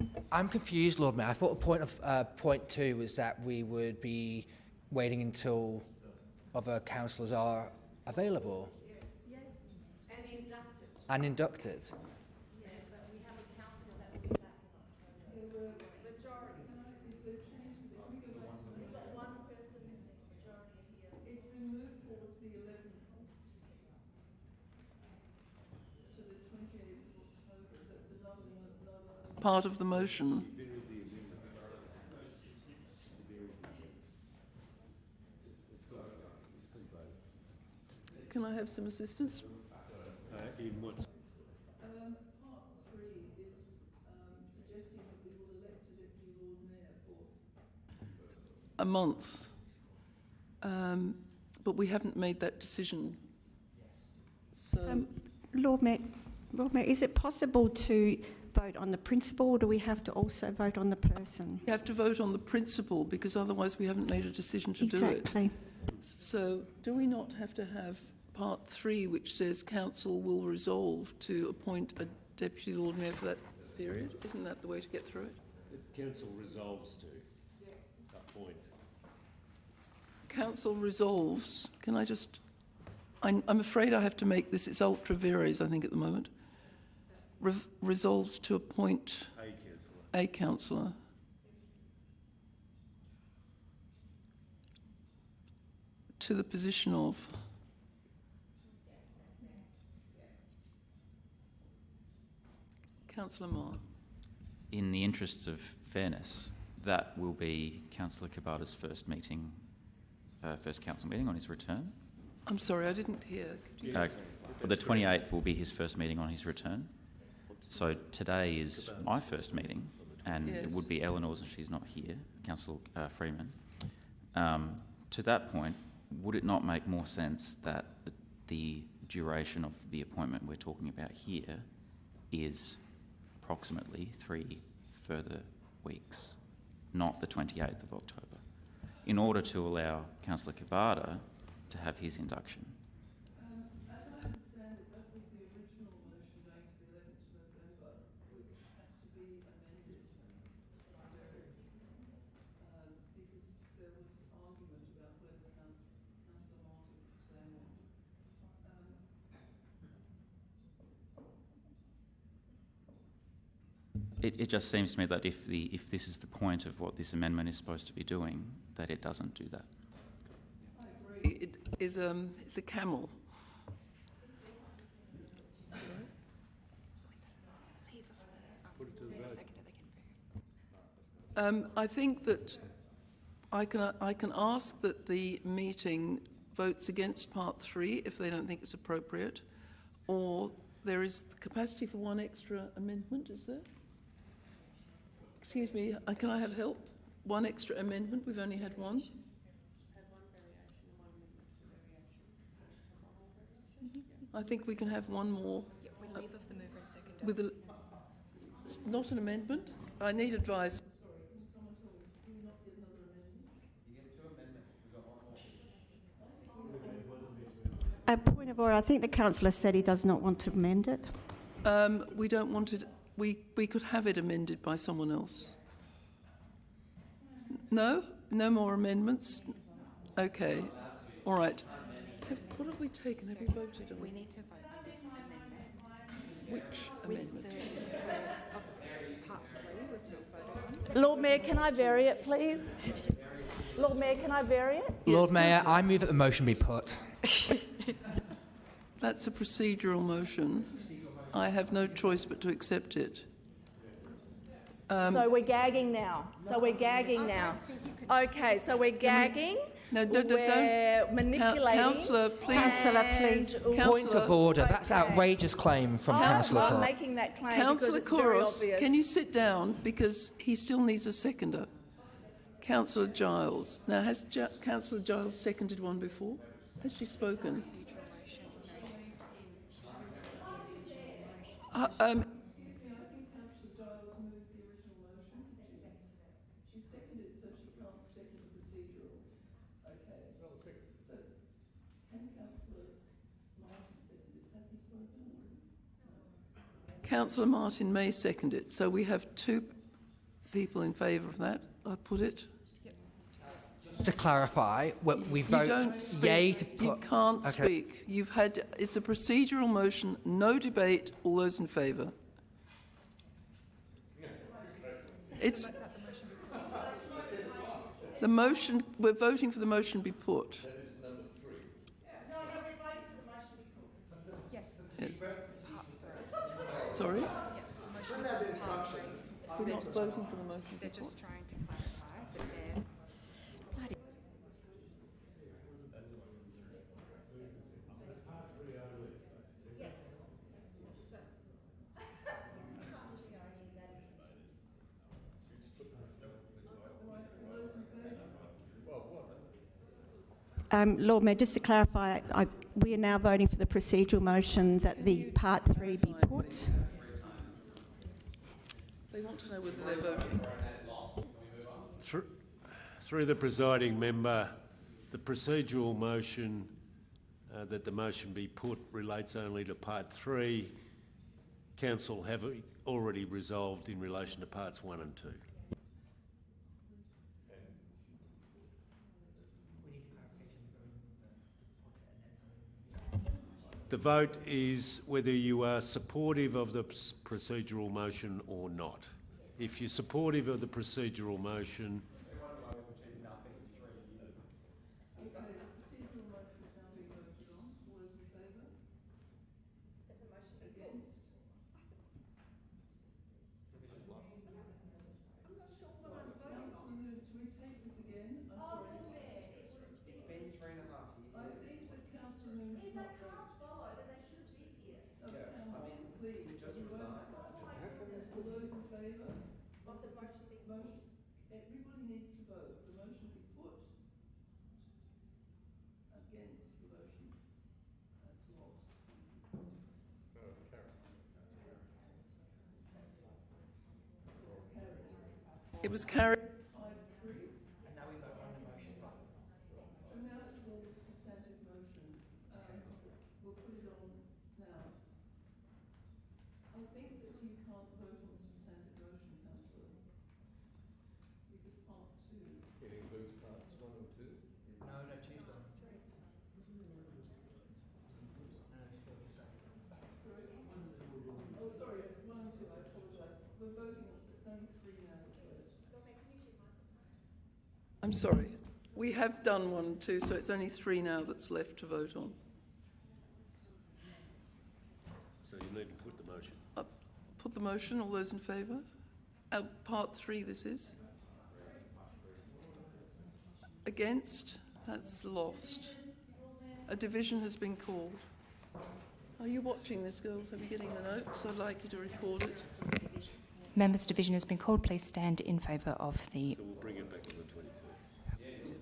outcome. I'm confused, Lord Mayor. I thought the point of point 2 was that we would be waiting until other councillors are available. Yes, and inducted. And inducted. Yeah, but we have a councillor that was back in October. Majority. We've got one person missing, majority are here. It's been moved forward to the 11th. To the 28th of October. That's another part of the motion. Can I have some assistance? In what? Part 3 is suggesting that we will elect a Deputy Lord Mayor for a month. But we haven't made that decision. So, Lord Mayor, is it possible to vote on the principle, or do we have to also vote on the person? we have to vote on the principle because otherwise we haven't made a decision to do it. Exactly. So do we not have to have part 3 which says council will resolve to appoint a Deputy Lord Mayor for that period? Isn't that the way to get through it? The council resolves to appoint. Council resolves. Can I just... I'm afraid I have to make this, it's ultra vires, I think, at the moment. Resolves to appoint a councillor. To the position of... Councillor Moore. In the interests of fairness, that will be Councillor Kabata's first council meeting on his return. I'm sorry, I didn't hear. Could you The 28th will be his first meeting on his return. So today is my first meeting, and it Yes. would be Eleanor's, and she's not here, Councillor Freeman. To that point, would it not make more sense that the duration of the appointment we're talking about here is approximately 3 further weeks, not the 28th of October, in order to allow Councillor Kabata to have his induction? As I understand it, that was the original motion going to the 11th of November, which had to be amended because there was argument about whether Councillor Martin could stay on. It just seems to me that if this is the point of what this amendment is supposed to be doing, that it doesn't do that. I agree. It is it's a camel. I think that I can ask that the meeting votes against part 3 if they don't think it's appropriate, or there is capacity for one extra amendment, is there? Excuse me, can I have help? One extra amendment, we've only had one. I think we can have one more. With leave of the mover and seconder. With not an amendment? I need advice. A point of order. I think the councillor said he does not want to amend it. We don't want it. We could have it amended by someone else. No? No more amendments? Okay. All right. What have we taken? Have we voted on We need to vote on this amendment. which amendment? So, of part 3, we've not voted on. Lord Mayor, can I vary it, please? Lord Mayor, can I vary it? Lord Mayor, I move that the motion be put. That's a procedural motion. I have no choice but to accept it. So we're gagging now. Okay, so we're gagging. No, don't. We're manipulating. Councillor, please. Councillor, please. Point of order. That's Okay. outrageous claim from I'm Councillor Cook. making that claim Councillor because it's very Kouros, obvious. can you sit down because he still needs a seconder? Councillor Giles. Now, has Councillor Giles seconded one before? Has she spoken? Councillor Martin may second it. So we have two people in favour of that, I put it. To clarify, we You vote don't speak. yay to put... You can't Okay. speak. You've had, it's a procedural motion, no debate. All those in favour? It's the motion. We're voting for the motion to be put. Yes. Yes. It's part 3. Sorry, Yeah, the motion is part 3. we're not voting for the motion to They're be put. just trying to clarify that they're... Lord Mayor, just to clarify, we are now voting for the procedural motion that the part 3 be put. They want to know whether they're voting. Through the presiding member, the procedural motion that the motion be put relates only to part 3. Council have already resolved in relation to parts 1 and 2. The vote is whether you are supportive of the procedural motion or not. If you're supportive of the procedural motion, everybody needs to vote. The motion be put against the motion. That's lost. It was carried. And now we vote on the motion. So now it's a substantive motion. We'll put it on now. I think that you can't vote on the substantive motion, Councillor, because part 2. It includes parts 1 and 2? No, two's done. Oh, sorry, 1 and 2, I apologise. We're voting on, it's only 3 now that's left. I'm sorry. We have done 1 and 2, so it's only 3 now that's left to vote on. so you need to put the motion. Put the motion, all those in favour? Part 3 this is. Against? That's lost. A division has been called. Are you watching this, girls? Are you getting the notes? I'd like you to record it. Members' division has been called. Please stand in favour of the So we'll bring it back on the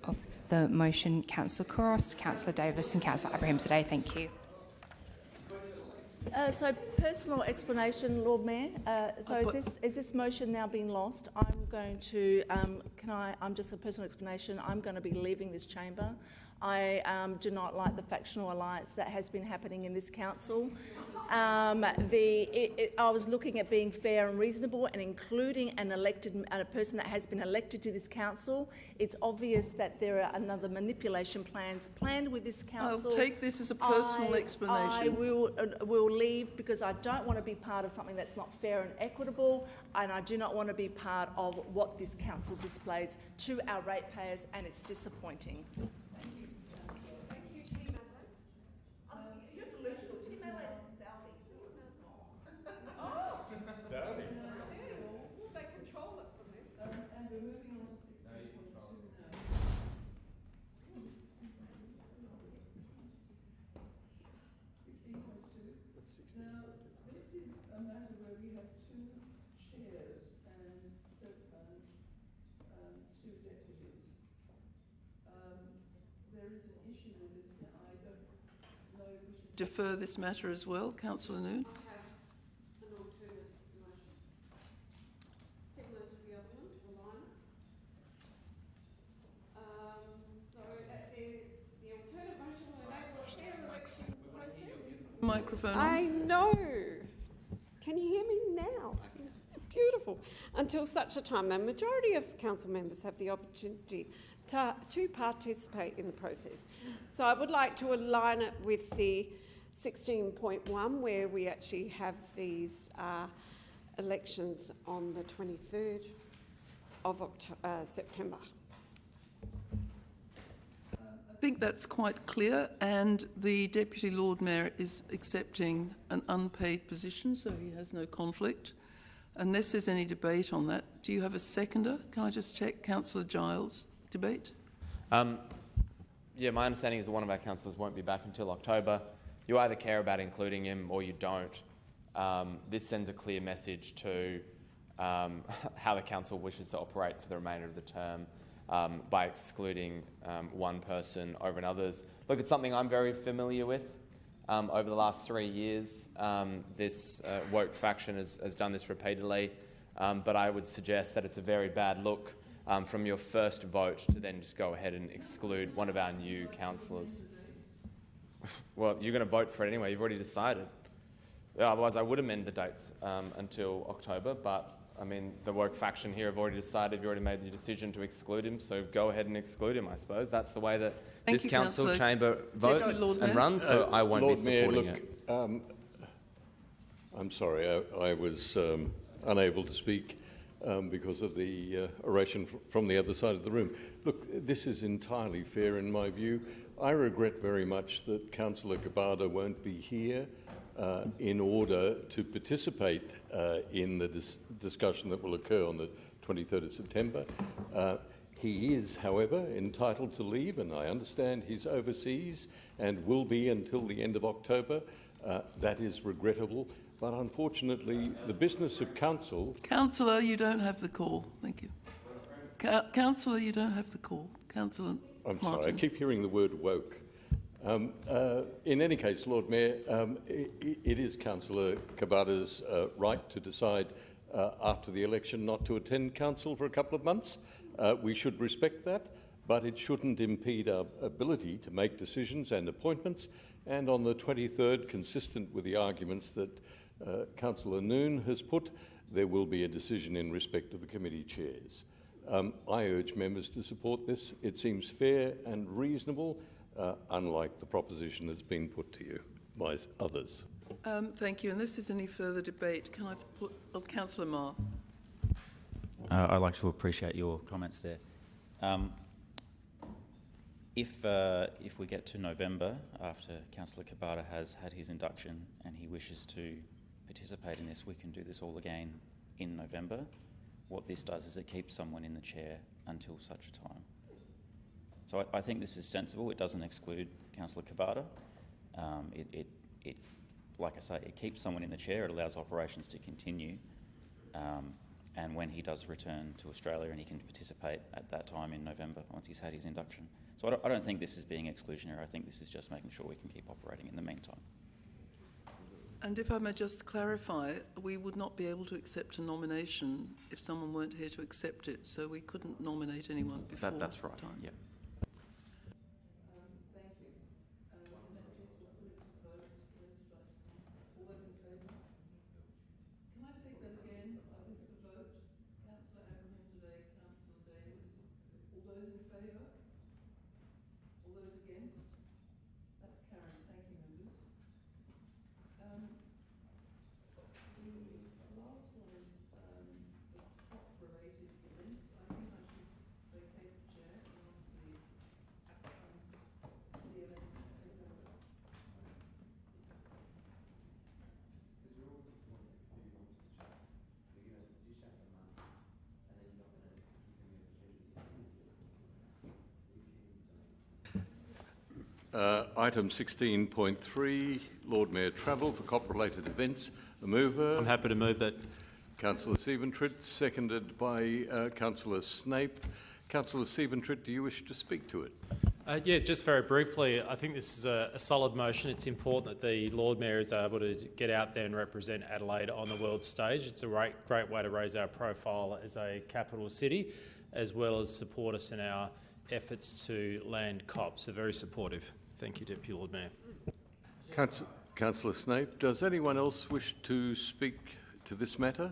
23rd. of the motion. Councillor Kouros, Councillor Davis and Councillor Abraham today. Thank you. So personal explanation, Lord Mayor. Is this motion now being lost? I'm going to, I'm just a personal explanation. I'm going to be leaving this chamber. I do not like the factional alliance that has been happening in this council. I was looking at being fair and reasonable and including a person that has been elected to this council. It's obvious that there are another manipulation plans planned with this council. I'll take this as a personal explanation. I will leave because I don't want to be part of something that's not fair and equitable, and I do not want to be part of what this council displays to our ratepayers, and it's disappointing. Defer this matter as well, Councillor Noon. Microphone on. I know. Can you hear me now? Beautiful. Until such a time, the majority of council members have the opportunity to participate in the process. So I would like to align it with the 16.1, where we actually have these elections on the 23rd of September. I think that's quite clear, and the Deputy Lord Mayor is accepting an unpaid position, so he has no conflict. Unless there's any debate on that, do you have a seconder? Can I just check? Councillor Giles, debate? Yeah, my understanding is that one of our councillors won't be back until October. You either care about including him or you don't. This sends a clear message to how the council wishes to operate for the remainder of the term. By excluding one person over another's. Look, it's something I'm very familiar with. Over the last 3 years, this woke faction has done this repeatedly, but I would suggest that it's a very bad look from your first vote to then just go ahead and exclude one of our new councillors. Well, you're going to vote for it anyway. You've already decided. Otherwise, I would amend the dates until October, but I mean, the woke faction here have already decided, you've already made the decision to exclude him, so go ahead and exclude him, I suppose. That's the way that this council chamber votes and runs, so I won't be supporting it. I'm sorry, I was unable to speak because of the oration from the other side of the room. Look, this is entirely fair in my view. I regret very much that Councillor Kabada won't be here in order to participate in the discussion that will occur on the 23rd of September. He is, however, entitled to leave, and I understand he's overseas and will be until the end of October. That is regrettable, but unfortunately the business of council... Councillor, you don't have the call. Thank you. Councillor, you don't have the call. Councillor I'm Martin. sorry, I keep hearing the word woke. In any case, Lord Mayor, it is Councillor Kabada's right to decide after the election not to attend council for a couple of months. We should respect that, but it shouldn't impede our ability to make decisions and appointments. And on the 23rd, consistent with the arguments that Councillor Noon has put, there will be a decision in respect of the committee chairs. I urge members to support this. It seems fair and reasonable, unlike the proposition that's been put to you by others. Thank you. Unless there's any further debate, can I put Councillor Marr? I'd like to appreciate your comments there. If we get to November, after Councillor Kabada has had his induction and he wishes to participate in this, we can do this all again in November. What this does is it keeps someone in the chair until such a time. So I think this is sensible. It doesn't exclude Councillor Kabada. It, like I say, it keeps someone in the chair. It allows operations to continue. And when he does return to Australia, and he can participate at that time in November once he's had his induction. So I don't think this is being exclusionary. I think this is just making sure we can keep operating in the meantime. And if I may just clarify, we would not be able to accept a nomination if someone weren't here to accept it, so we couldn't nominate anyone before That's right, time. yeah. Thank you. All those in favour? Can I take that again? This is a vote. Councillor Abraham today, Councillor Davis. All those in favour? All those against? That's carried. Thank you, members. The last one is the crop-related events. I think I should vacate the chair and ask the elected to take over. Item 16.3, Lord Mayor travel for COP-related events. A mover. I'm happy to move that. Councillor Sieventreut, seconded by Councillor Snape. Councillor Sieventreut, do you wish to speak to it? Yeah, just very briefly, I think this is a solid motion. It's important that the Lord Mayor is able to get out there and represent Adelaide on the world stage. It's a great way to raise our profile as a capital city, as well as support us in our efforts to land COP. So very supportive. Thank you, Deputy Lord Mayor. Councillor Snape, does anyone else wish to speak to this matter?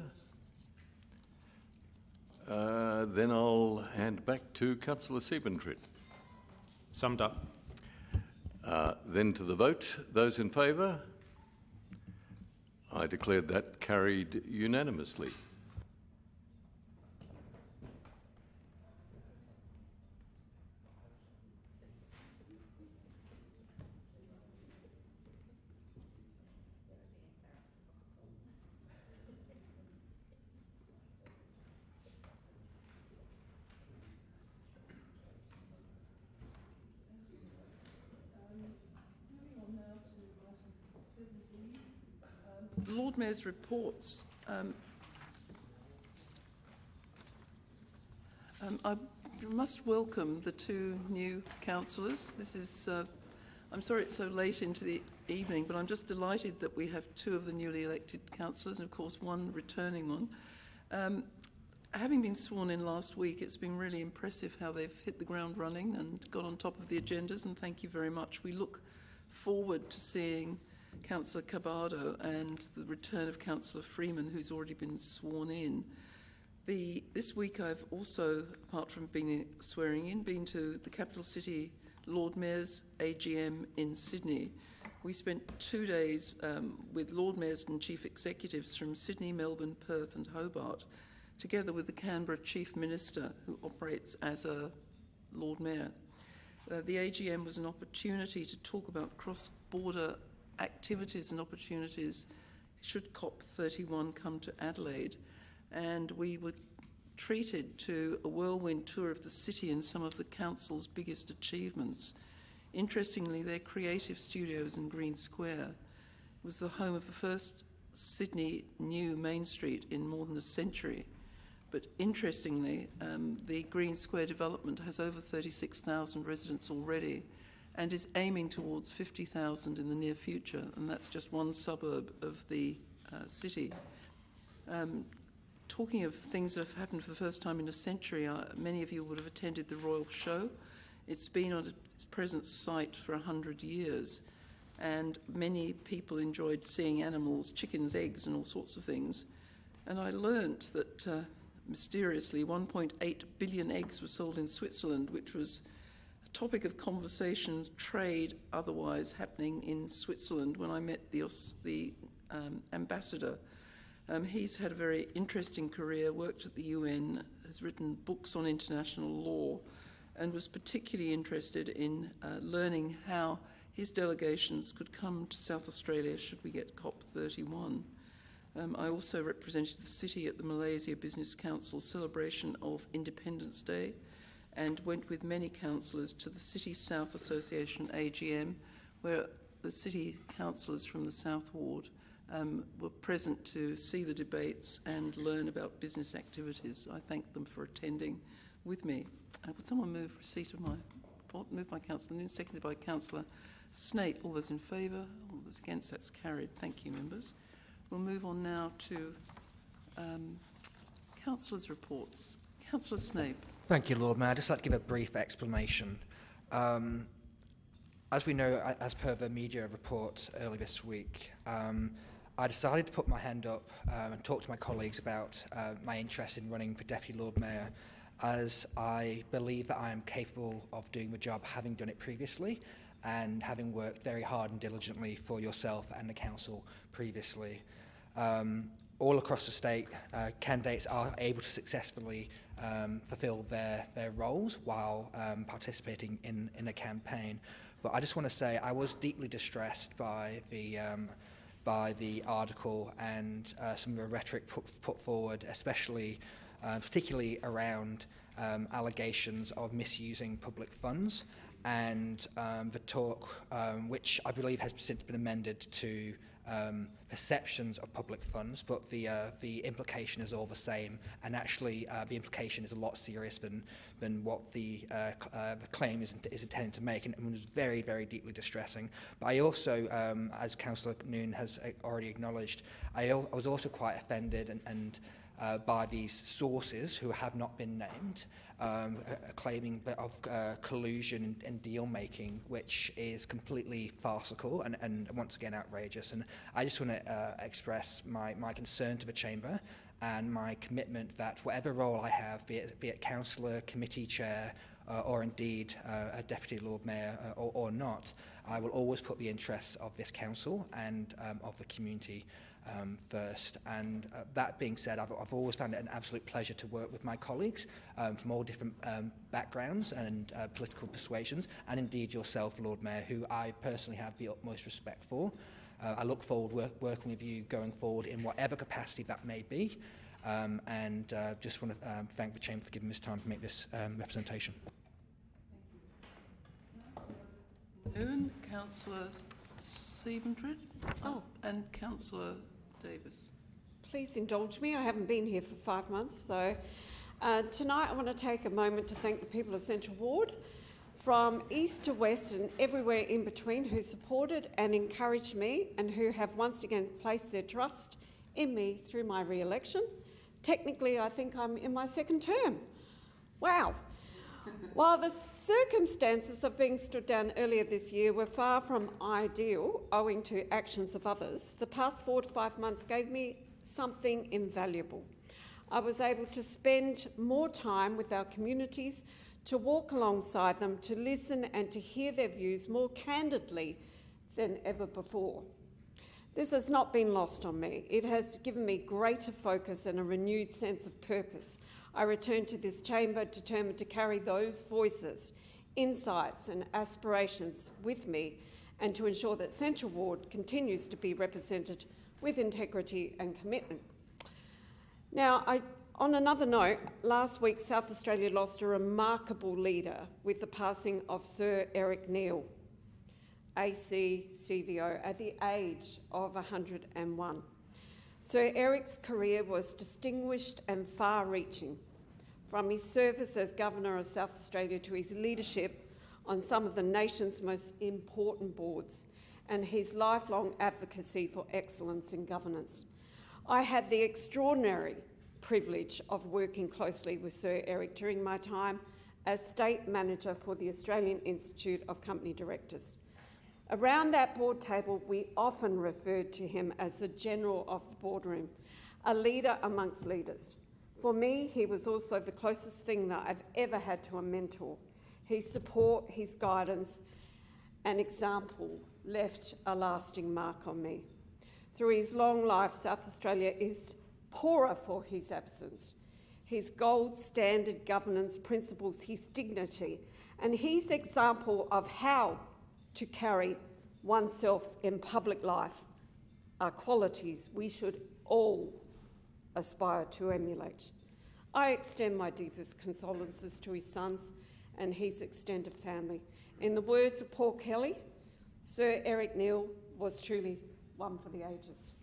Then I'll hand back to Councillor Siebentrit. Summed up. Then to the vote. Those in favour? I declared that carried unanimously. Lord Mayor's reports. I must welcome the two new councillors. This is, I'm sorry it's so late into the evening, but I'm just delighted that we have two of the newly elected councillors and of course one returning one. Having been sworn in last week, it's been really impressive how they've hit the ground running and got on top of the agendas, and thank you very much. We look forward to seeing Councillor Cabardo and the return of Councillor Freeman, who's already been sworn in. This week I've also, apart from being swearing in, been to the capital city Lord Mayor's AGM in Sydney. We spent 2 days with Lord Mayors and Chief Executives from Sydney, Melbourne, Perth and Hobart, together with the Canberra Chief Minister, who operates as a Lord Mayor. The AGM was an opportunity to talk about cross-border activities and opportunities should COP31 come to Adelaide, and we were treated to a whirlwind tour of the city and some of the council's biggest achievements. Interestingly, their creative studios in Green Square was the home of the first Sydney new Main Street in more than a century. But interestingly, the Green Square development has over 36,000 residents already and is aiming towards 50,000 in the near future, and that's just one suburb of the city. Talking of things that have happened for the first time in a century, many of you would have attended the Royal Show. It's been on its present site for 100 years, and many people enjoyed seeing animals, chickens, eggs, and all sorts of things. And I learnt that mysteriously 1.8 billion eggs were sold in Switzerland, which was a topic of conversation, trade, otherwise happening in Switzerland when I met the ambassador. He's had a very interesting career, worked at the UN, has written books on international law, and was particularly interested in learning how his delegations could come to South Australia should we get COP31. I also represented the city at the Malaysia Business Council celebration of Independence Day and went with many councillors to the City South Association AGM, where the city councillors from the South Ward were present to see the debates and learn about business activities. I thank them for attending with me. Would someone move receipt of my report? Moved by Councillor Noon, seconded by Councillor Snape. All those in favour? All those against? That's carried. Thank you, members. We'll move on now to councillors' reports. Councillor Snape. Thank you, Lord Mayor. I'd just like to give a brief explanation. As we know, as per the media report earlier this week, I decided to put my hand up and talk to my colleagues about my interest in running for Deputy Lord Mayor, as I believe that I am capable of doing the job, having done it previously and having worked very hard and diligently for yourself and the council previously. All across the state, candidates are able to successfully fulfil their roles while participating in a campaign. But I just want to say I was deeply distressed by the article and some of the rhetoric put forward, especially particularly around allegations of misusing public funds. and the talk, which I believe has since been amended to perceptions of public funds, but the implication is all the same, and actually the implication is a lot serious than what the claim is intended to make, and it was very, very deeply distressing. But I also, as Councillor Noon has already acknowledged, I was also quite offended and by these sources who have not been named, claiming that of collusion and deal making, which is completely farcical and once again outrageous. And I just want to express my concern to the Chamber and my commitment that whatever role I have, be it councillor, committee chair, or indeed a Deputy Lord Mayor or not, I will always put the interests of this council and of the community first. And that being said, I've always found it an absolute pleasure to work with my colleagues from all different backgrounds and political persuasions, and indeed yourself, Lord Mayor, who I personally have the utmost respect for. I look forward working with you going forward in whatever capacity that may be, and just want to thank the Chamber for giving us time to make this representation. Noon, Councillor Siebentred, and Councillor Davis. Please indulge me. I haven't been here for 5 months, so tonight I want to take a moment to thank the people of Central Ward, from east to west and everywhere in between, who supported and encouraged me and who have once again placed their trust in me through my re-election. Technically, I think I'm in my second term. Wow. While the circumstances of being stood down earlier this year were far from ideal owing to actions of others, the past 4 to 5 months gave me something invaluable. I was able to spend more time with our communities, to walk alongside them, to listen and to hear their views more candidly than ever before. This has not been lost on me. It has given me greater focus and a renewed sense of purpose. I return to this chamber determined to carry those voices, insights and aspirations with me, and to ensure that Central Ward continues to be represented with integrity and commitment. Now, on another note, last week South Australia lost a remarkable leader with the passing of Sir Eric Neal, AC CVO, at the age of 101. Sir Eric's career was distinguished and far-reaching, from his service as Governor of South Australia to his leadership on some of the nation's most important boards, and his lifelong advocacy for excellence in governance. I had the extraordinary privilege of working closely with Sir Eric during my time as State Manager for the Australian Institute of Company Directors. Around that board table, we often referred to him as the General of the Boardroom, a leader amongst leaders. For me, he was also the closest thing that I've ever had to a mentor. His support, his guidance and example left a lasting mark on me. Through his long life, South Australia is poorer for his absence. His gold standard governance principles, his dignity, and his example of how to carry oneself in public life are qualities we should all aspire to emulate. I extend my deepest condolences to his sons and his extended family. In the words of Paul Kelly, Sir Eric Neal was truly one for the ages.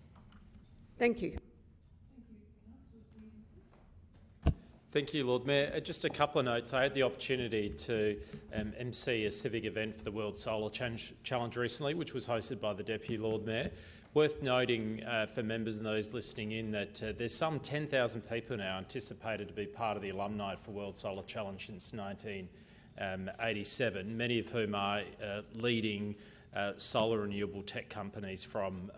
Thank you. Thank you, Lord Mayor. Just a couple of notes. I had the opportunity to MC a civic event for the World Solar Challenge recently, which was hosted by the Deputy Lord Mayor. Worth noting for members and those listening in that there's some 10,000 people now anticipated to be part of the alumni for World Solar Challenge since 1987, many of whom are leading solar renewable tech companies from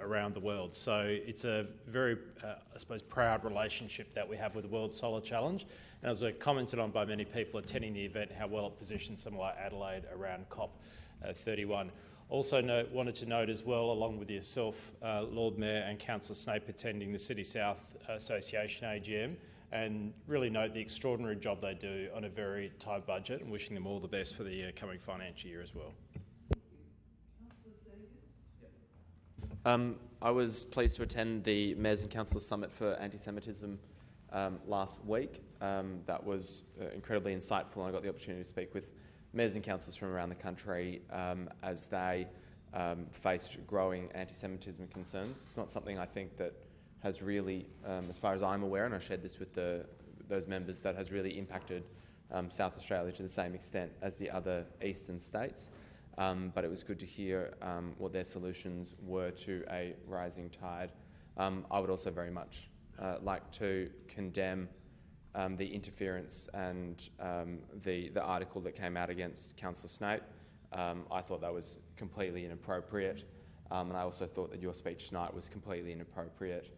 around the world. So it's a very, I suppose, proud relationship that we have with the World Solar Challenge. And as commented on by many people attending the event, how well it positions somewhere like Adelaide around COP31. Also wanted to note as well, along with yourself, Lord Mayor and Councillor Snape attending the City South Association AGM, and really note the extraordinary job they do on a very tight budget, and wishing them all the best for the coming financial year as well. I was pleased to attend the Mayors and Councillors Summit for Anti-Semitism last week. That was incredibly insightful, and I got the opportunity to speak with mayors and councillors from around the country as they faced growing anti-Semitism concerns. It's not something I think that has really, as far as I'm aware, and I shared this with those members, that has really impacted South Australia to the same extent as the other eastern states. But it was good to hear what their solutions were to a rising tide. I would also very much like to condemn the interference and the article that came out against Councillor Snape. I thought that was completely inappropriate, and I also thought that your speech tonight was completely inappropriate,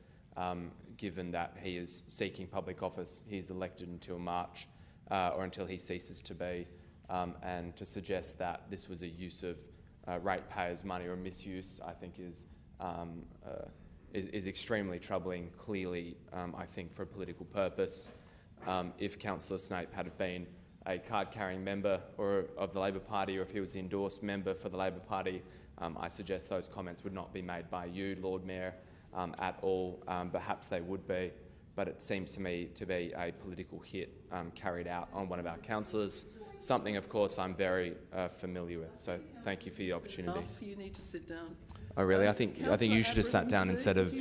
given that he is seeking public office. He's elected until March, or until he ceases to be, and to suggest that this was a use of ratepayers' money or a misuse, I think is extremely troubling, clearly, I think, for a political purpose. If Councillor Snape had been a card-carrying member of the Labor Party, or if he was the endorsed member for the Labor Party, I suggest those comments would not be made by you, Lord Mayor, at all. Perhaps they would be, but it seems to me to be a political hit carried out on one of our councillors, something, of course, I'm very familiar with. So thank you for the opportunity. You need to sit down. Oh, really? I think you should have sat down instead of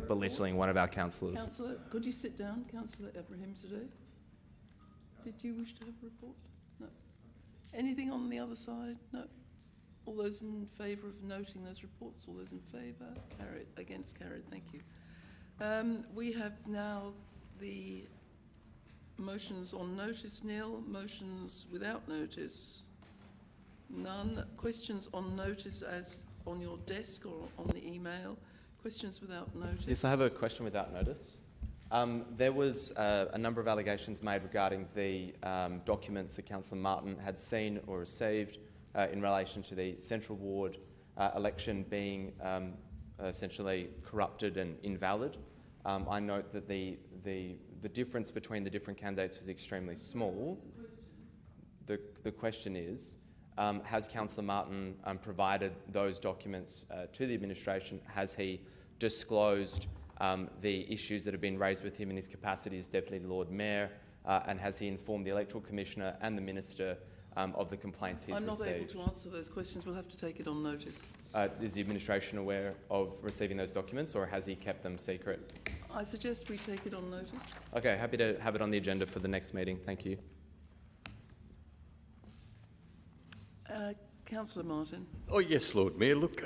belittling one of our councillors. Councillor, could you sit down? Councillor Abrahimzadeh? Did you wish to have a report? No. Anything on the other side? No. All those in favour of noting those reports? All those in favour? Carried. Against? Carried. Thank you. We have now the motions on notice, nil. Motions without notice, none. Questions on notice as on your desk or on the email. Questions without notice. Yes, I have a question without notice. There was a number of allegations made regarding the documents that Councillor Martin had seen or received in relation to the Central Ward election being essentially corrupted and invalid. I note that the difference between the different candidates was extremely small. The question is, has Councillor Martin provided those documents to the administration? Has he disclosed the issues that have been raised with him in his capacity as Deputy Lord Mayor, and has he informed the Electoral Commissioner and the Minister of the complaints he's received? I'm not able to answer those questions. We'll have to take it on notice. Is the administration aware of receiving those documents, or has he kept them secret? I suggest we take it on notice. Okay, happy to have it on the agenda for the next meeting. Thank you. Councillor Martin. Oh yes, Lord Mayor. Look,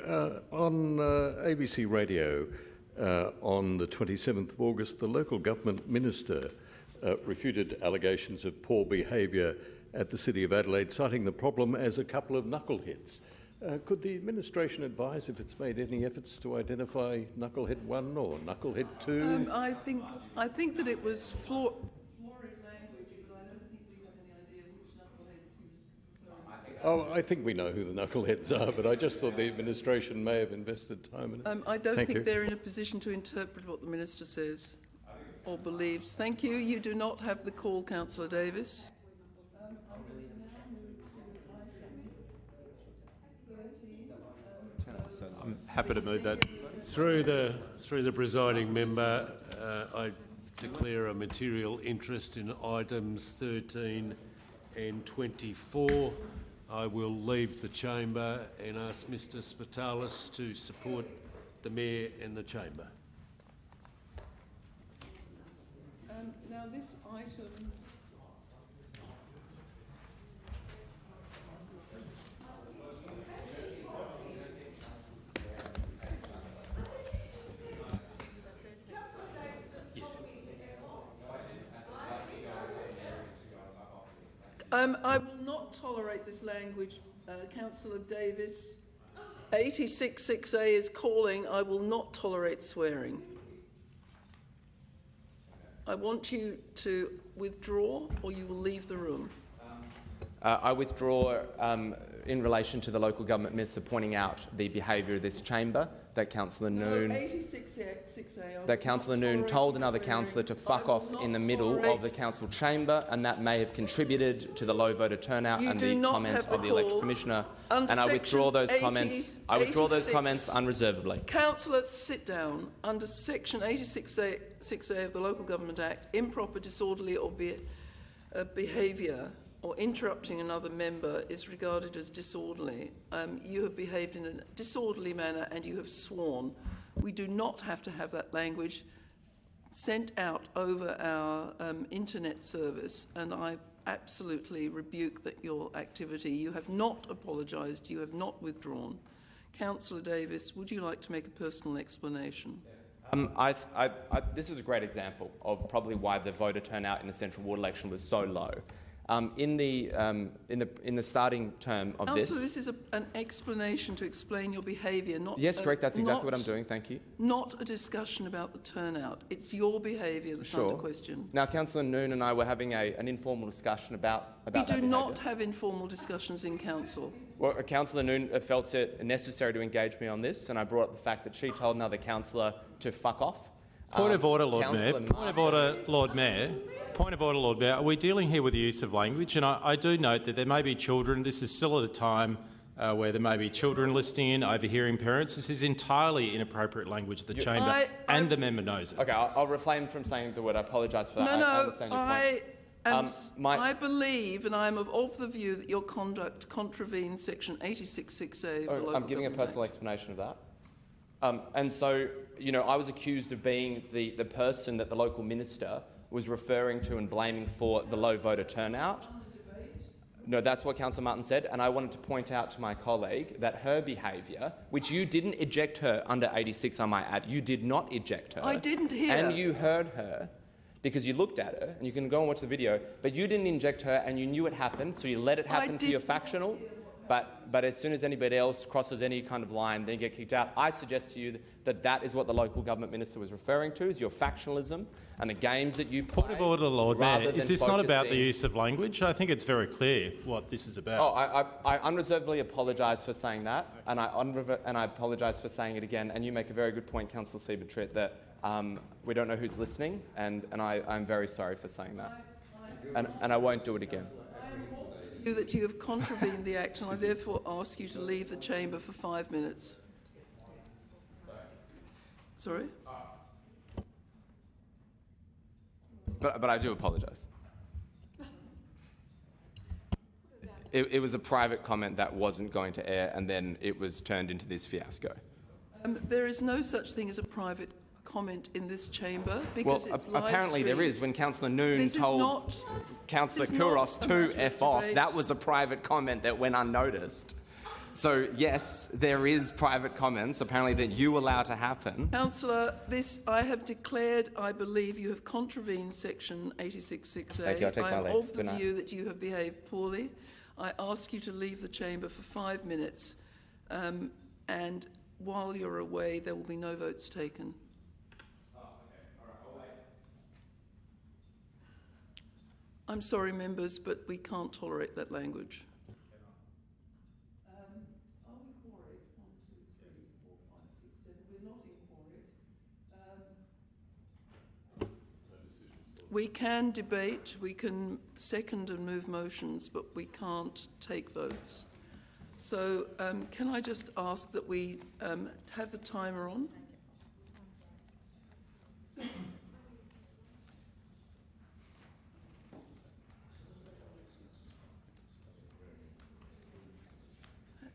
on ABC Radio on the 27th of August, the local government minister refuted allegations of poor behaviour at the City of Adelaide, citing the problem as a couple of knuckleheads. Could the administration advise if it's made any efforts to identify Knucklehead 1 or Knucklehead 2? I think that it was florid language, but I don't think we have any idea which knuckleheads he was referring to. Oh, I think we know who the knuckleheads are, but I just thought the administration may have invested time in it. I don't think they're in a position to interpret what the minister says or believes. Thank you. You do not have the call, Councillor Davis. I'm happy to move that. Through the presiding member, I declare a material interest in items 13 and 24. I will leave the chamber and ask Mr Spitalis to support the Mayor and the chamber. Now this item... I will not tolerate this language, Councillor Davis. 86(6)A is calling. I will not tolerate swearing. I want you to withdraw or you will leave the room. I withdraw in relation to the local government minister pointing out the behaviour of this chamber, that Councillor Noon... No, 86(6)A. That Councillor Noon told another councillor to fuck off in the middle of the council chamber, and that may have contributed to the low voter turnout and the comments of the Electoral Commissioner. And I withdraw those comments. I withdraw those comments unreservedly. Councillor, sit down. Under Section 86(6)A of the Local Government Act, improper, disorderly or behaviour or interrupting another member is regarded as disorderly, you have behaved in a disorderly manner and you have sworn. We do not have to have that language sent out over our internet service, and I absolutely rebuke your activity. You have not apologised, you have not withdrawn. Councillor Davis, would you like to make a personal explanation? This is a great example of probably why the voter turnout in the Central Ward election was so low. In the starting term of Councillor, this is an explanation to explain your behaviour, not... Yes, correct. That's exactly what I'm doing. Thank you. Not a discussion about the turnout. It's your behaviour that's under question. Now, Councillor Noon and I were having an informal discussion about We do not have informal discussions in council. Well, Councillor Noon felt it necessary to engage me on this, and I brought up the fact that she told another councillor to fuck off. Point of order, Lord Mayor. Point of order, Lord Mayor. Point of order, Lord Mayor. Are we dealing here with the use of language? And I do note that there may be children. This is still at a time where there may be children listening in, overhearing parents. This is entirely inappropriate language of the chamber, and the member knows it. Okay, I'll refrain from saying the word. I apologise for that. I understand your point. I believe, and I am of the view, that your conduct contravenes section 86(6)(a) of the Local I'm giving a personal explanation of that. And so, you know, I was accused of being the person that the local minister was referring to and blaming for the low voter turnout. No, that's what Councillor Martin said, and I wanted to point out to my colleague that her behaviour, which you didn't eject her under 86, I might add, you did not eject her. I didn't hear. And you heard her because you looked at her, and you can go and watch the video, but you didn't inject her and you knew it happened, so you let it happen for your factional. But as soon as anybody else crosses any kind of line, then you get kicked out. I suggest to you that that is what the local government minister was referring to, is your factionalism and the games that you play. Point of order, Lord Mayor. Is this not about the use of language? I think it's very clear what this is about. Oh, I unreservedly apologise for saying that, and I apologise for saying it again. And you make a very good point, Councillor Siebentrit, that we don't know who's listening, and I'm very sorry for saying that. And I won't do it again. That you have contravened the act, and I therefore ask you to leave the chamber for 5 minutes. Sorry? But I do apologise. It was a private comment that wasn't going to air, and then it was turned into this fiasco. There is no such thing as a private comment in this chamber because it's live apparently there is. When Councillor Noon told Councillor Kouros to F off, that was a private comment that went unnoticed. So yes, there is private comments apparently that you allow to happen. Councillor, I have declared, I believe you have contravened section 86(6)(a). Thank you, I'll take my leave. I am of the view that you have behaved poorly. I ask you to leave the chamber for 5 minutes, and while you're away, there will be no votes taken. I'm sorry, members, but we can't tolerate that language. Are we for it? 1, 2, 3, 4, 5, 6, 7. We're not in for it. We can debate, we can second and move motions, but we can't take votes. So can I just ask that we have the timer on?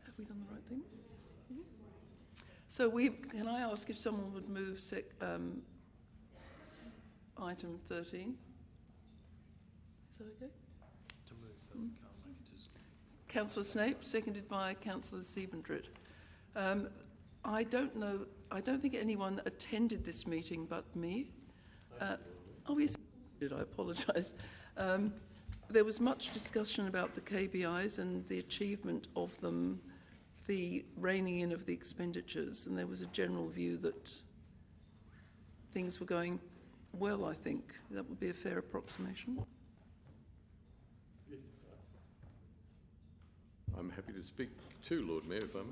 Have we done the right thing? Mm-hmm. So can I ask if someone would move item 13? Is that okay? To move, Councillor Snape, seconded by Councillor Siebentrit. I don't think anyone attended this meeting but me. Oh yes, I apologise. There was much discussion about the KBIs and the achievement of them, the reining in of the expenditures, and there was a general view that things were going well, I think. That would be a fair approximation. I'm happy to speak too, Lord Mayor, if I may.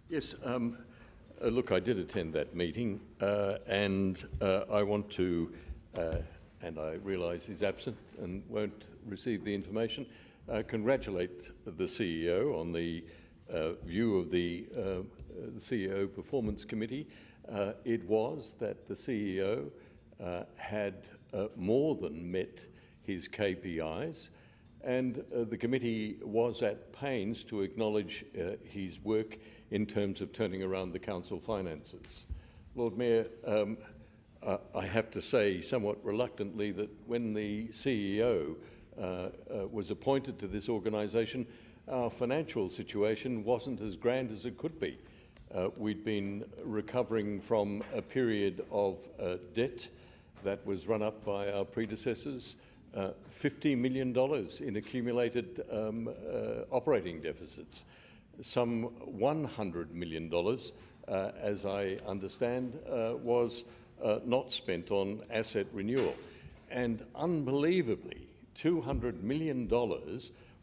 Yes, look, I did attend that meeting, and I want to, and I realise he's absent and won't receive the information, congratulate the CEO on the view of the CEO Performance Committee. It was that the CEO had more than met his KPIs, and the committee was at pains to acknowledge his work in terms of turning around the council finances. Lord Mayor, I have to say somewhat reluctantly that when the CEO was appointed to this organisation, our financial situation wasn't as grand as it could be. We'd been recovering from a period of debt that was run up by our predecessors, $50 million in accumulated operating deficits, some $100 million, as I understand, was not spent on asset renewal. And unbelievably, $200 million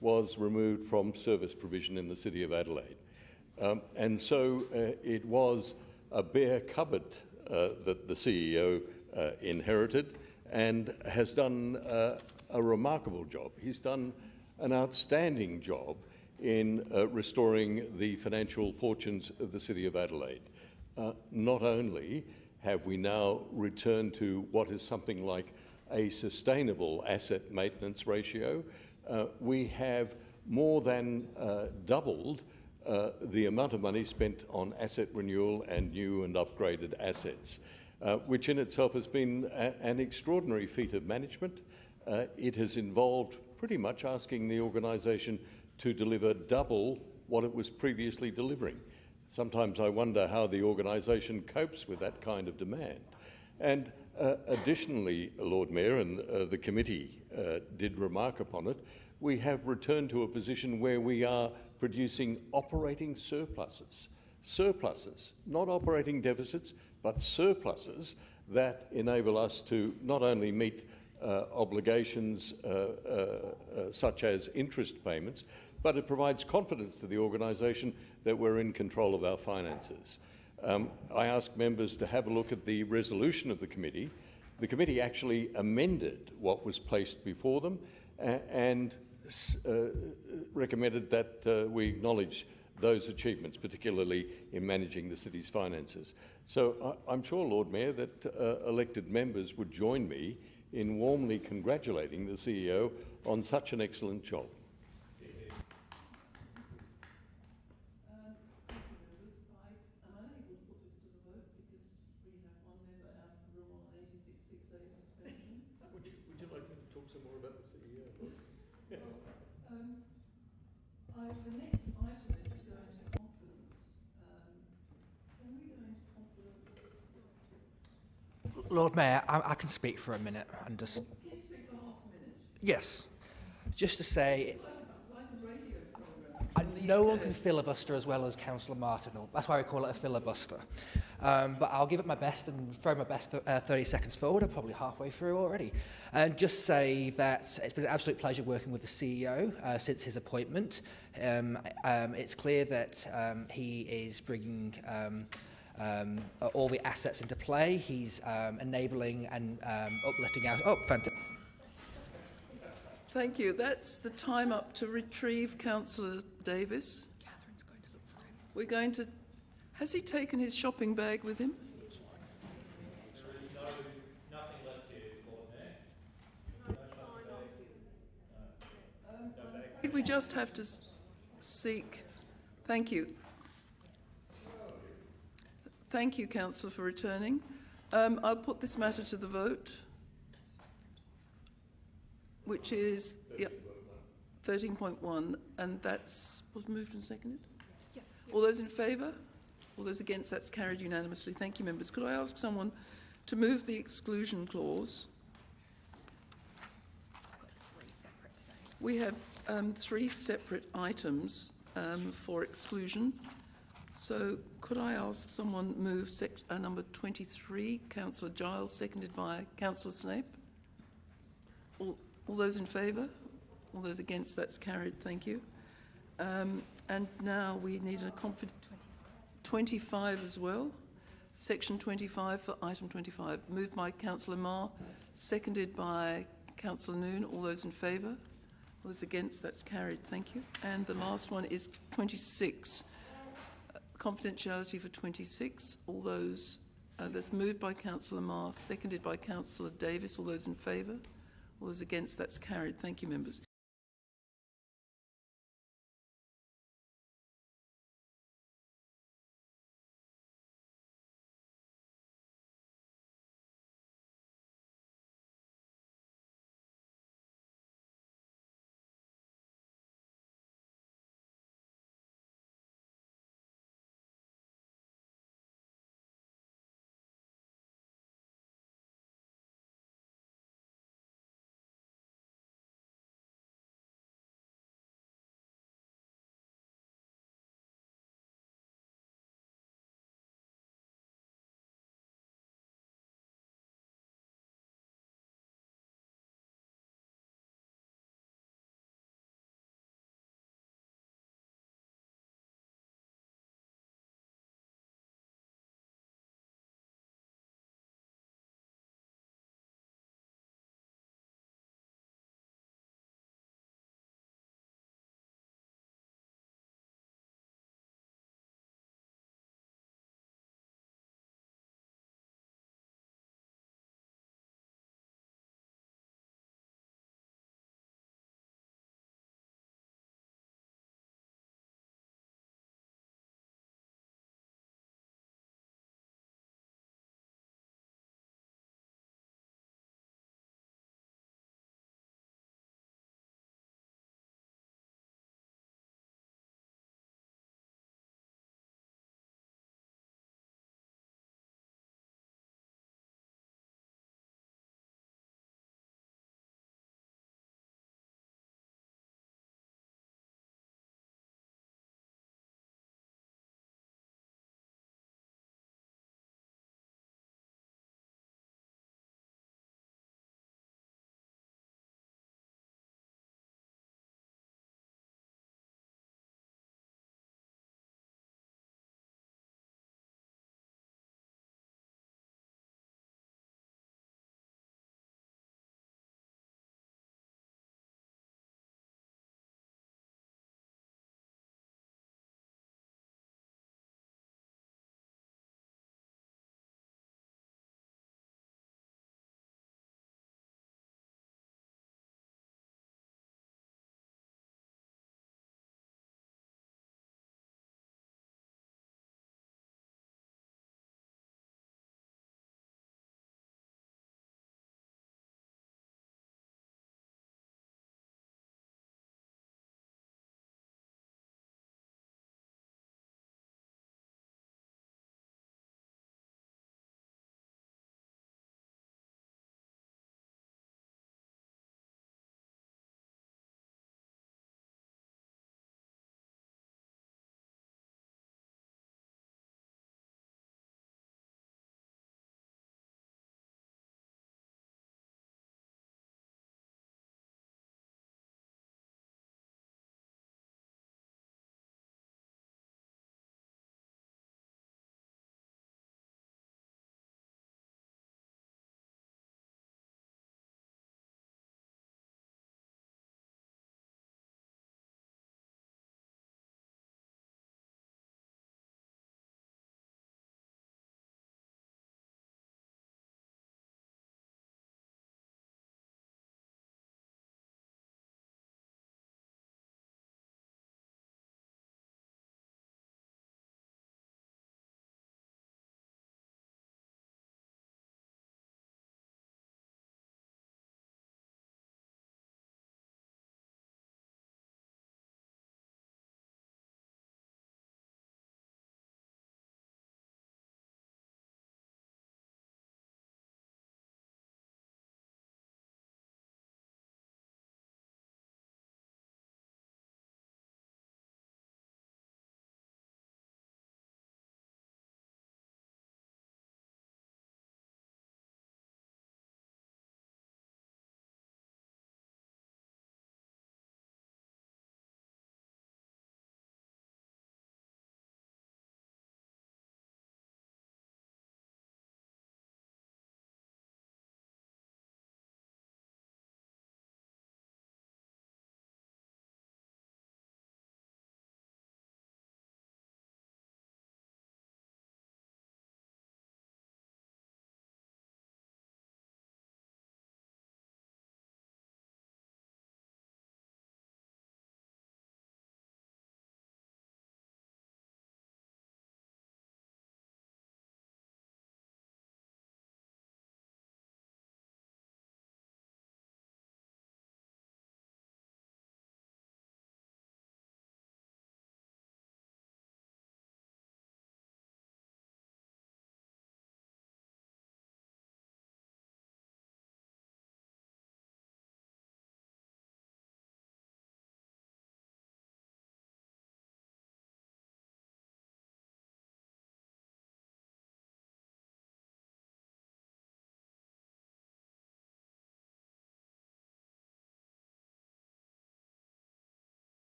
was removed from service provision in the City of Adelaide. And so it was a bare cupboard that the CEO inherited, and has done a remarkable job. He's done an outstanding job in restoring the financial fortunes of the City of Adelaide. Not only have we now returned to what is something like a sustainable asset maintenance ratio, we have more than doubled the amount of money spent on asset renewal and new and upgraded assets, which in itself has been an extraordinary feat of management. It has involved pretty much asking the organisation to deliver double what it was previously delivering. Sometimes I wonder how the organisation copes with that kind of demand. And additionally, Lord Mayor, and the committee did remark upon it, we have returned to a position where we are producing operating surpluses. Surpluses, not operating deficits, but surpluses that enable us to not only meet obligations such as interest payments, but it provides confidence to the organisation that we're in control of our finances. I ask members to have a look at the resolution of the committee. The committee actually amended what was placed before them and recommended that we acknowledge those achievements, particularly in managing the city's finances. So I'm sure, Lord Mayor, that elected members would join me in warmly congratulating the CEO on such an excellent job. The next item is to go into confidence. Can we go into confidence? Lord Mayor, I can speak for a minute and just... Can you speak for half a minute? Yes. Just to say... It's like a radio programme. No one can filibuster as well as Councillor Martin. That's why we call it a filibuster. But I'll give it my best and throw my best 30 seconds forward. I'm probably halfway through already. And just say that it's been an absolute pleasure working with the CEO since his appointment. It's clear that he is bringing all the assets into play. He's enabling and uplifting our... Oh, fantastic. Thank you. That's the time up to retrieve Councillor Davis. Catherine's going to look for him. We're going to... Has he taken his shopping bag with him? There is nothing left here, Lord Mayor. We just have to seek... Thank you. Thank you, Councillor, for returning. I'll put this matter to the vote, which is 13.1, and that's was moved and seconded? Yes. All those in favour? All those against? That's carried unanimously. Thank you, members. Could I ask someone to move the exclusion clause? I've got 3 separate today. We have 3 separate items for exclusion. So could I ask someone move number 23, Councillor Giles, seconded by Councillor Snape? All those in favour? All those against? That's carried. Thank you. And now we need a 25 as well. Section 25 for item 25. Moved by Councillor Marr, seconded by Councillor Noon. All those in favour? All those against? That's carried. Thank you. And the last one is 26. Confidentiality for 26. All those, that's moved by Councillor Marr, seconded by Councillor Davis. All those in favour? All those against, that's carried. Thank you, members.